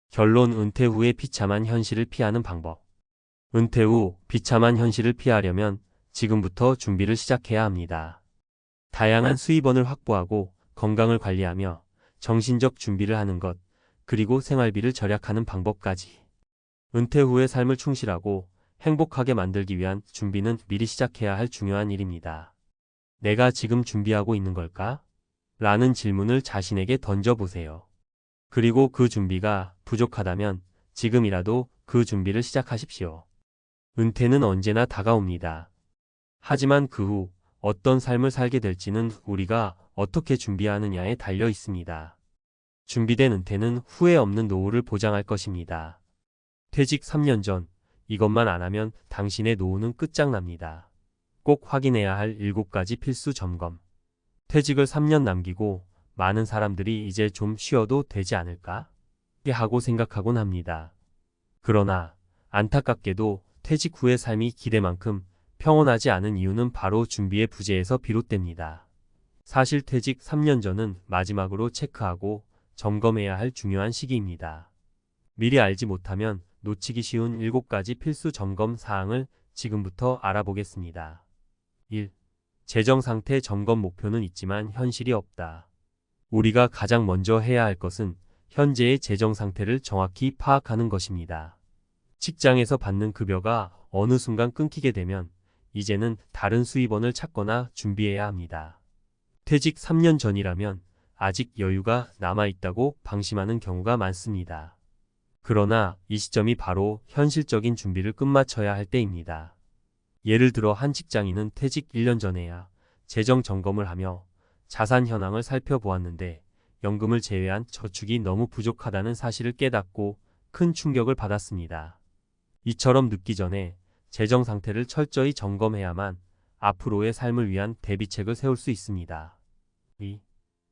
결론. 은퇴 후에 비참한 현실을 피하는 방법. 은퇴 후 비참한 현실을 피하려면 지금부터 준비를 시작해야 합니다. 다양한 수입원을 확보하고 건강을 관리하며 정신적 준비를 하는 것, 그리고 생활비를 절약하는 방법까지. 은퇴 후의 삶을 충실하고 행복하게 만들기 위한 준비는 미리 시작해야 할 중요한 일입니다. 내가 지금 준비하고 있는 걸까? 라는 질문을 자신에게 던져보세요. 그리고 그 준비가 부족하다면 지금이라도 그 준비를 시작하십시오. 은퇴는 언제나 다가옵니다. 하지만 그 후 어떤 삶을 살게 될지는 우리가 어떻게 준비하느냐에 달려 있습니다. 준비된 은퇴는 후회 없는 노후를 보장할 것입니다. 퇴직 3년 전, 이것만 안 하면 당신의 노후는 끝장납니다. 꼭 확인해야 할 7가지 필수 점검. 퇴직을 3년 남기고 많은 사람들이 이제 좀 쉬어도 되지 않을까? 하고 생각하곤 합니다. 그러나 안타깝게도 퇴직 후의 삶이 기대만큼 평온하지 않은 이유는 바로 준비의 부재에서 비롯됩니다. 사실 퇴직 3년 전은 마지막으로 체크하고 점검해야 할 중요한 시기입니다. 미리 알지 못하면 놓치기 쉬운 7가지 필수 점검 사항을 지금부터 알아보겠습니다. 1. 재정 상태 점검. 목표는 있지만 현실이 없다. 우리가 가장 먼저 해야 할 것은 현재의 재정 상태를 정확히 파악하는 것입니다. 직장에서 받는 급여가 어느 순간 끊기게 되면 이제는 다른 수입원을 찾거나 준비해야 합니다. 퇴직 3년 전이라면 아직 여유가 남아있다고 방심하는 경우가 많습니다. 그러나 이 시점이 바로 현실적인 준비를 끝마쳐야 할 때입니다. 예를 들어 한 직장인은 퇴직 1년 전에야 재정 점검을 하며 자산 현황을 살펴보았는데 연금을 제외한 저축이 너무 부족하다는 사실을 깨닫고 큰 충격을 받았습니다. 이처럼 늦기 전에 재정 상태를 철저히 점검해야만 앞으로의 삶을 위한 대비책을 세울 수 있습니다. 2.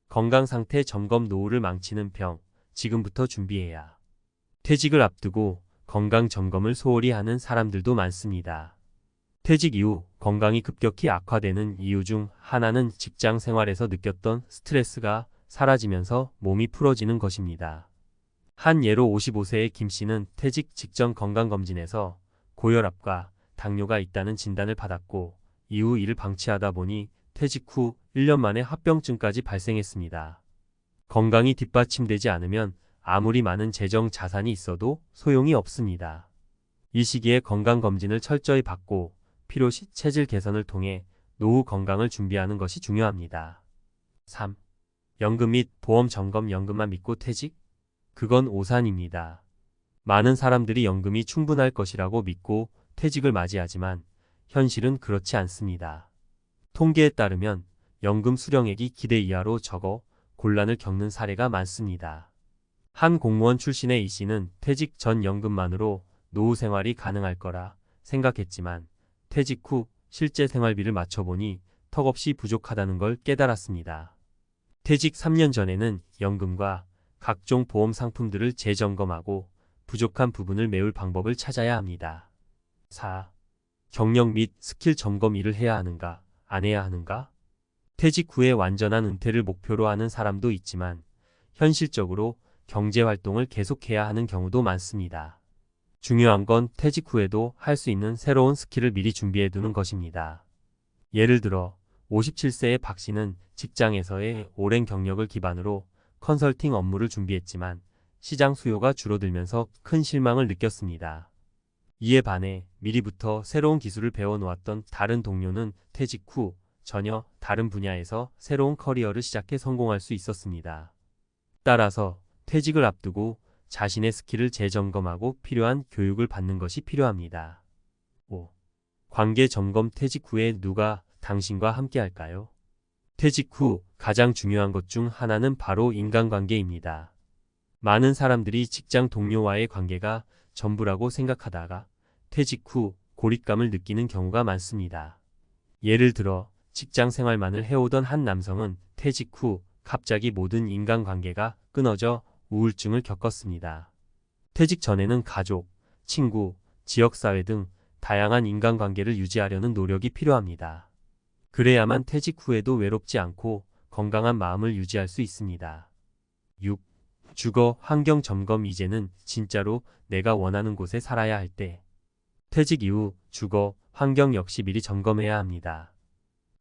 건강 상태 점검. 노후를 망치는 병, 지금부터 준비해야. 퇴직을 앞두고 건강 점검을 소홀히 하는 사람들도 많습니다. 퇴직 이후 건강이 급격히 악화되는 이유 중 하나는 직장 생활에서 느꼈던 스트레스가 사라지면서 몸이 풀어지는 것입니다. 한 예로 55세의 김 씨는 퇴직 직전 건강검진에서 고혈압과 당뇨가 있다는 진단을 받았고 이후 이를 방치하다 보니 퇴직 후 1년 만에 합병증까지 발생했습니다. 건강이 뒷받침되지 않으면 아무리 많은 재정 자산이 있어도 소용이 없습니다. 이 시기에 건강검진을 철저히 받고 필요시 체질 개선을 통해 노후 건강을 준비하는 것이 중요합니다. 3. 연금 및 보험 점검. 연금만 믿고 퇴직? 그건 오산입니다. 많은 사람들이 연금이 충분할 것이라고 믿고 퇴직을 맞이하지만 현실은 그렇지 않습니다. 통계에 따르면 연금 수령액이 기대 이하로 적어 곤란을 겪는 사례가 많습니다. 한 공무원 출신의 이 씨는 퇴직 전 연금만으로 노후 생활이 가능할 거라 생각했지만 퇴직 후 실제 생활비를 맞춰보니 턱없이 부족하다는 걸 깨달았습니다. 퇴직 3년 전에는 연금과 각종 보험 상품들을 재점검하고 부족한 부분을 메울 방법을 찾아야 합니다. 4. 경력 및 스킬 점검. 일을 해야 하는가, 안 해야 하는가? 퇴직 후에 완전한 은퇴를 목표로 하는 사람도 있지만 현실적으로 경제활동을 계속해야 하는 경우도 많습니다. 중요한 건 퇴직 후에도 할 수 있는 새로운 스킬을 미리 준비해두는 것입니다. 예를 들어 57세의 박 씨는 직장에서의 오랜 경력을 기반으로 컨설팅 업무를 준비했지만 시장 수요가 줄어들면서 큰 실망을 느꼈습니다. 이에 반해 미리부터 새로운 기술을 배워놓았던 다른 동료는 퇴직 후 전혀 다른 분야에서 새로운 커리어를 시작해 성공할 수 있었습니다. 따라서 퇴직을 앞두고 자신의 스킬을 재점검하고 필요한 교육을 받는 것이 필요합니다. 5. 관계 점검. 퇴직 후에 누가 당신과 함께 할까요? 퇴직 후 가장 중요한 것 중 하나는 바로 인간관계입니다. 많은 사람들이 직장 동료와의 관계가 전부라고 생각하다가 퇴직 후 고립감을 느끼는 경우가 많습니다. 예를 들어 직장 생활만을 해오던 한 남성은 퇴직 후 갑자기 모든 인간관계가 끊어져 우울증을 겪었습니다. 퇴직 전에는 가족, 친구, 지역사회 등 다양한 인간관계를 유지하려는 노력이 필요합니다. 그래야만 퇴직 후에도 외롭지 않고 건강한 마음을 유지할 수 있습니다. 6. 주거 환경 점검. 이제는 진짜로 내가 원하는 곳에 살아야 할 때. 퇴직 이후 주거 환경 역시 미리 점검해야 합니다.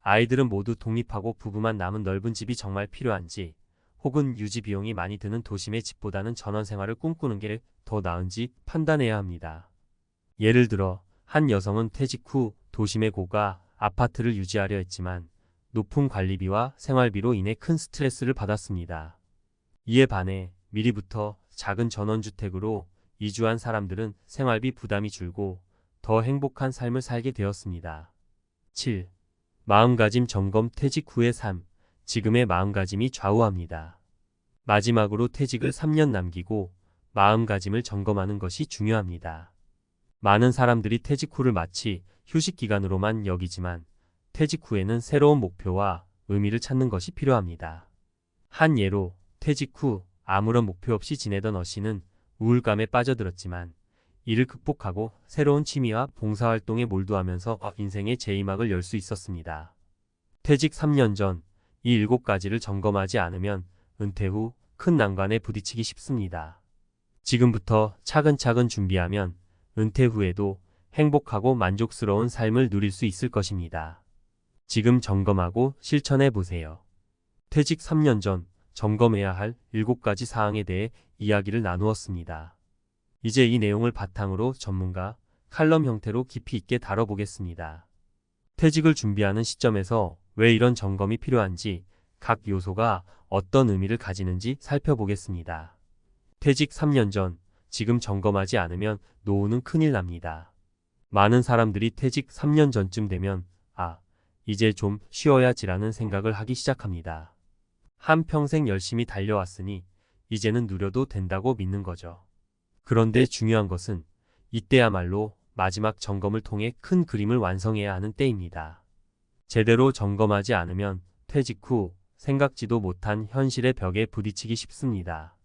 아이들은 모두 독립하고 부부만 남은 넓은 집이 정말 필요한지, 혹은 유지 비용이 많이 드는 도심의 집보다는 전원 생활을 꿈꾸는 게 더 나은지 판단해야 합니다. 예를 들어 한 여성은 퇴직 후 도심의 고가 아파트를 유지하려 했지만 높은 관리비와 생활비로 인해 큰 스트레스를 받았습니다. 이에 반해 미리부터 작은 전원주택으로 이주한 사람들은 생활비 부담이 줄고 더 행복한 삶을 살게 되었습니다. 7. 마음가짐 점검 퇴직 후의 삶. 지금의 마음가짐이 좌우합니다. 마지막으로 퇴직을 3년 남기고 마음가짐을 점검하는 것이 중요합니다. 많은 사람들이 퇴직 후를 마치 휴식 기간으로만 여기지만 퇴직 후에는 새로운 목표와 의미를 찾는 것이 필요합니다. 한 예로 퇴직 후 아무런 목표 없이 지내던 어씨는 우울감에 빠져들었지만 이를 극복하고 새로운 취미와 봉사활동에 몰두하면서 인생의 제2막을 열 수 있었습니다. 퇴직 3년 전 이 7가지를 점검하지 않으면 은퇴 후 큰 난관에 부딪히기 쉽습니다. 지금부터 차근차근 준비하면 은퇴 후에도 행복하고 만족스러운 삶을 누릴 수 있을 것입니다. 지금 점검하고 실천해 보세요. 퇴직 3년 전 점검해야 할 7가지 사항에 대해 이야기를 나누었습니다. 이제 이 내용을 바탕으로 전문가 칼럼 형태로 깊이 있게 다뤄보겠습니다. 퇴직을 준비하는 시점에서 왜 이런 점검이 필요한지, 각 요소가 어떤 의미를 가지는지 살펴보겠습니다. 퇴직 3년 전, 지금 점검하지 않으면 노후는 큰일 납니다. 많은 사람들이 퇴직 3년 전쯤 되면 이제 좀 쉬어야지라는 생각을 하기 시작합니다. 한평생 열심히 달려왔으니 이제는 누려도 된다고 믿는 거죠. 그런데 중요한 것은 이때야말로 마지막 점검을 통해 큰 그림을 완성해야 하는 때입니다. 제대로 점검하지 않으면 퇴직 후 생각지도 못한 현실의 벽에 부딪히기 쉽습니다.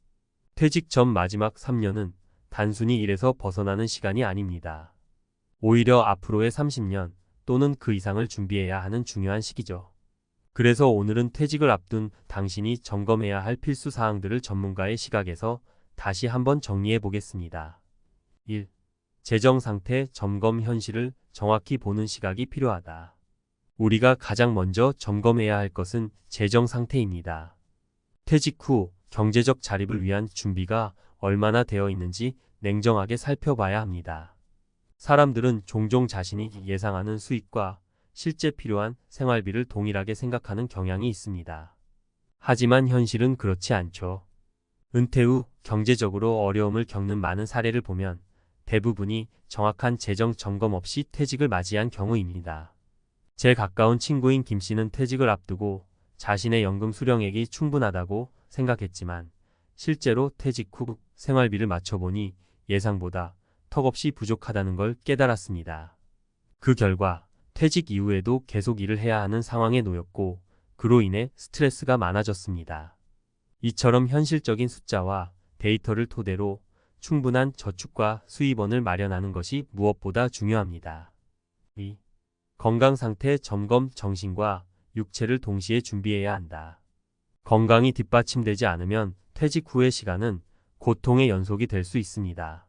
퇴직 전 마지막 3년은 단순히 일에서 벗어나는 시간이 아닙니다. 오히려 앞으로의 30년 또는 그 이상을 준비해야 하는 중요한 시기죠. 그래서 오늘은 퇴직을 앞둔 당신이 점검해야 할 필수 사항들을 전문가의 시각에서 다시 한번 정리해 보겠습니다. 1. 재정 상태 점검. 현실을 정확히 보는 시각이 필요하다. 우리가 가장 먼저 점검해야 할 것은 재정 상태입니다. 퇴직 후 경제적 자립을 위한 준비가 얼마나 되어 있는지 냉정하게 살펴봐야 합니다. 사람들은 종종 자신이 예상하는 수익과 실제 필요한 생활비를 동일하게 생각하는 경향이 있습니다. 하지만 현실은 그렇지 않죠. 은퇴 후 경제적으로 어려움을 겪는 많은 사례를 보면 대부분이 정확한 재정 점검 없이 퇴직을 맞이한 경우입니다. 제 가까운 친구인 김 씨는 퇴직을 앞두고 자신의 연금 수령액이 충분하다고 생각했지만 실제로 퇴직 후 생활비를 맞춰보니 예상보다 턱없이 부족하다는 걸 깨달았습니다. 그 결과 퇴직 이후에도 계속 일을 해야 하는 상황에 놓였고 그로 인해 스트레스가 많아졌습니다. 이처럼 현실적인 숫자와 데이터를 토대로 충분한 저축과 수입원을 마련하는 것이 무엇보다 중요합니다. 2. 건강 상태 점검. 정신과 육체를 동시에 준비해야 한다. 건강이 뒷받침되지 않으면 퇴직 후의 시간은 고통의 연속이 될 수 있습니다.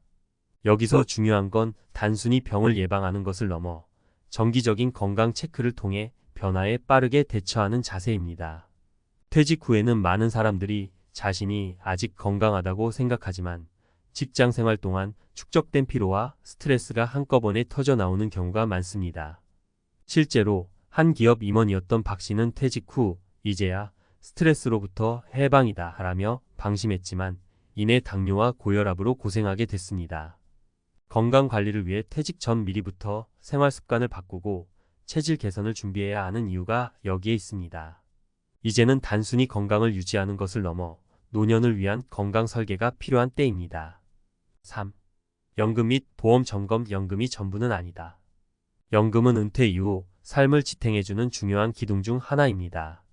여기서 중요한 건 단순히 병을 예방하는 것을 넘어 정기적인 건강 체크를 통해 변화에 빠르게 대처하는 자세입니다. 퇴직 후에는 많은 사람들이 자신이 아직 건강하다고 생각하지만 직장 생활 동안 축적된 피로와 스트레스가 한꺼번에 터져 나오는 경우가 많습니다. 실제로 한 기업 임원이었던 박 씨는 퇴직 후 이제야 스트레스로부터 해방이다 라며 방심했지만 이내 당뇨와 고혈압으로 고생하게 됐습니다. 건강 관리를 위해 퇴직 전 미리부터 생활 습관을 바꾸고 체질 개선을 준비해야 하는 이유가 여기에 있습니다. 이제는 단순히 건강을 유지하는 것을 넘어 노년을 위한 건강 설계가 필요한 때입니다. 3. 연금 및 보험 점검. 연금이 전부는 아니다. 연금은 은퇴 이후 삶을 지탱해주는 중요한 기둥 중 하나입니다.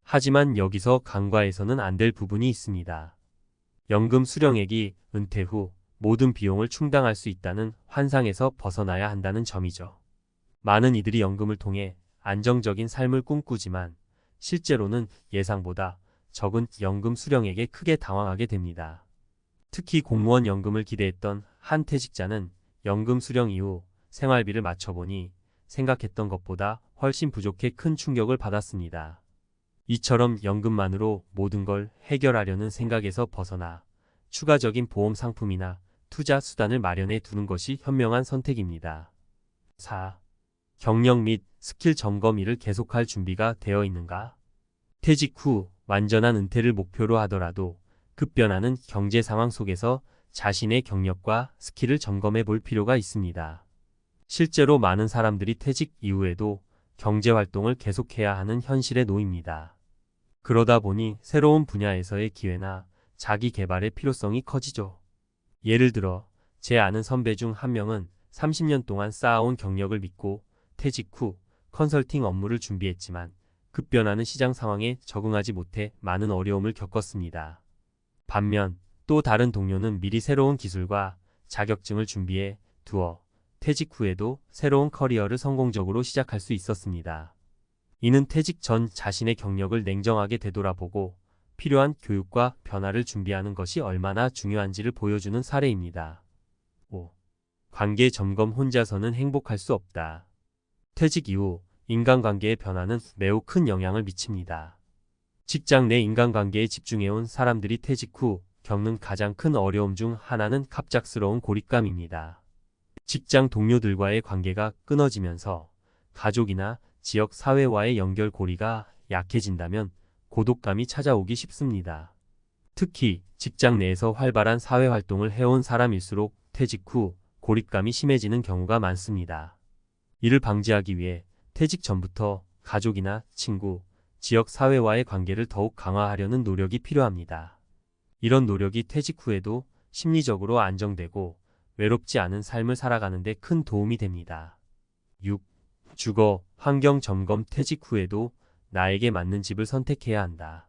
하지만 여기서 간과해서는 안 될 부분이 있습니다. 연금 수령액이 은퇴 후 모든 비용을 충당할 수 있다는 환상에서 벗어나야 한다는 점이죠. 많은 이들이 연금을 통해 안정적인 삶을 꿈꾸지만 실제로는 예상보다 적은 연금 수령액에 크게 당황하게 됩니다. 특히 공무원 연금을 기대했던 한 퇴직자는 연금 수령 이후 생활비를 맞춰보니 생각했던 것보다 훨씬 부족해 큰 충격을 받았습니다. 이처럼 연금만으로 모든 걸 해결하려는 생각에서 벗어나 추가적인 보험 상품이나 투자 수단을 마련해 두는 것이 현명한 선택입니다. 4. 경력 및 스킬 점검. 일을 계속할 준비가 되어 있는가? 퇴직 후 완전한 은퇴를 목표로 하더라도 급변하는 경제 상황 속에서 자신의 경력과 스킬을 점검해 볼 필요가 있습니다. 실제로 많은 사람들이 퇴직 이후에도 경제 활동을 계속해야 하는 현실에 놓입니다. 그러다 보니 새로운 분야에서의 기회나 자기 개발의 필요성이 커지죠. 예를 들어 제 아는 선배 중 한 명은 30년 동안 쌓아온 경력을 믿고 퇴직 후 컨설팅 업무를 준비했지만 급변하는 시장 상황에 적응하지 못해 많은 어려움을 겪었습니다. 반면 또 다른 동료는 미리 새로운 기술과 자격증을 준비해 두어 퇴직 후에도 새로운 커리어를 성공적으로 시작할 수 있었습니다. 이는 퇴직 전 자신의 경력을 냉정하게 되돌아보고 필요한 교육과 변화를 준비하는 것이 얼마나 중요한지를 보여주는 사례입니다. 5. 관계 점검. 혼자서는 행복할 수 없다. 퇴직 이후 인간관계의 변화는 매우 큰 영향을 미칩니다. 직장 내 인간관계에 집중해온 사람들이 퇴직 후 겪는 가장 큰 어려움 중 하나는 갑작스러운 고립감입니다. 직장 동료들과의 관계가 끊어지면서 가족이나 지역 사회와의 연결고리가 약해진다면 고독감이 찾아오기 쉽습니다. 특히 직장 내에서 활발한 사회활동을 해온 사람일수록 퇴직 후 고립감이 심해지는 경우가 많습니다. 이를 방지하기 위해 퇴직 전부터 가족이나 친구, 지역 사회와의 관계를 더욱 강화하려는 노력이 필요합니다. 이런 노력이 퇴직 후에도 심리적으로 안정되고 외롭지 않은 삶을 살아가는 데 큰 도움이 됩니다. 6. 주거, 환경 점검. 퇴직 후에도 나에게 맞는 집을 선택해야 한다.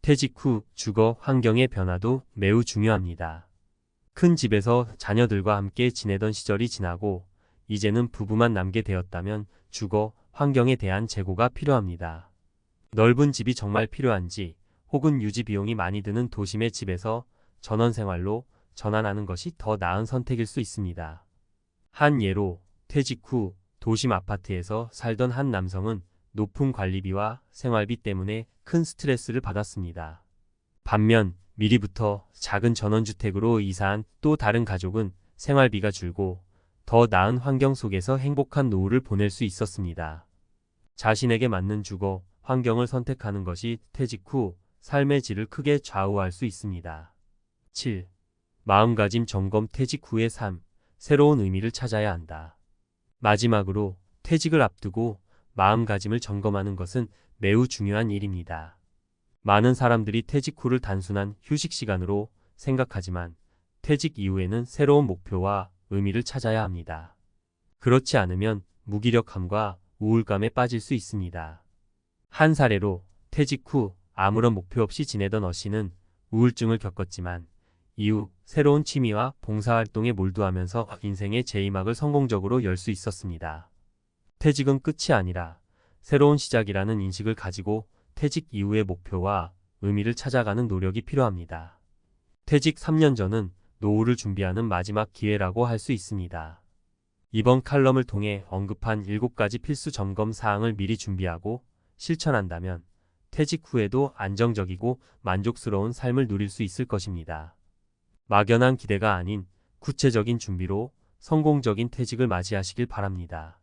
퇴직 후 주거 환경의 변화도 매우 중요합니다. 큰 집에서 자녀들과 함께 지내던 시절이 지나고 이제는 부부만 남게 되었다면 주거 환경에 대한 재고가 필요합니다. 넓은 집이 정말 필요한지 혹은 유지 비용이 많이 드는 도심의 집에서 전원생활로 전환하는 것이 더 나은 선택일 수 있습니다. 한 예로 퇴직 후 도심 아파트에서 살던 한 남성은 높은 관리비와 생활비 때문에 큰 스트레스를 받았습니다. 반면 미리부터 작은 전원주택으로 이사한 또 다른 가족은 생활비가 줄고 더 나은 환경 속에서 행복한 노후를 보낼 수 있었습니다. 자신에게 맞는 주거 환경을 선택하는 것이 퇴직 후 삶의 질을 크게 좌우할 수 있습니다. 7. 마음가짐 점검. 퇴직 후의 삶, 새로운 의미를 찾아야 한다. 마지막으로 퇴직을 앞두고 마음가짐을 점검하는 것은 매우 중요한 일입니다. 많은 사람들이 퇴직 후를 단순한 휴식 시간으로 생각하지만 퇴직 이후에는 새로운 목표와 의미를 찾아야 합니다. 그렇지 않으면 무기력함과 우울감에 빠질 수 있습니다. 한 사례로 퇴직 후 아무런 목표 없이 지내던 어 씨는 우울증을 겪었지만 이후 새로운 취미와 봉사활동에 몰두하면서 인생의 제2막을 성공적으로 열 수 있었습니다. 퇴직은 끝이 아니라 새로운 시작이라는 인식을 가지고 퇴직 이후의 목표와 의미를 찾아가는 노력이 필요합니다. 퇴직 3년 전은 노후를 준비하는 마지막 기회라고 할 수 있습니다. 이번 칼럼을 통해 언급한 7가지 필수 점검 사항을 미리 준비하고 실천한다면 퇴직 후에도 안정적이고 만족스러운 삶을 누릴 수 있을 것입니다. 막연한 기대가 아닌 구체적인 준비로 성공적인 퇴직을 맞이하시길 바랍니다.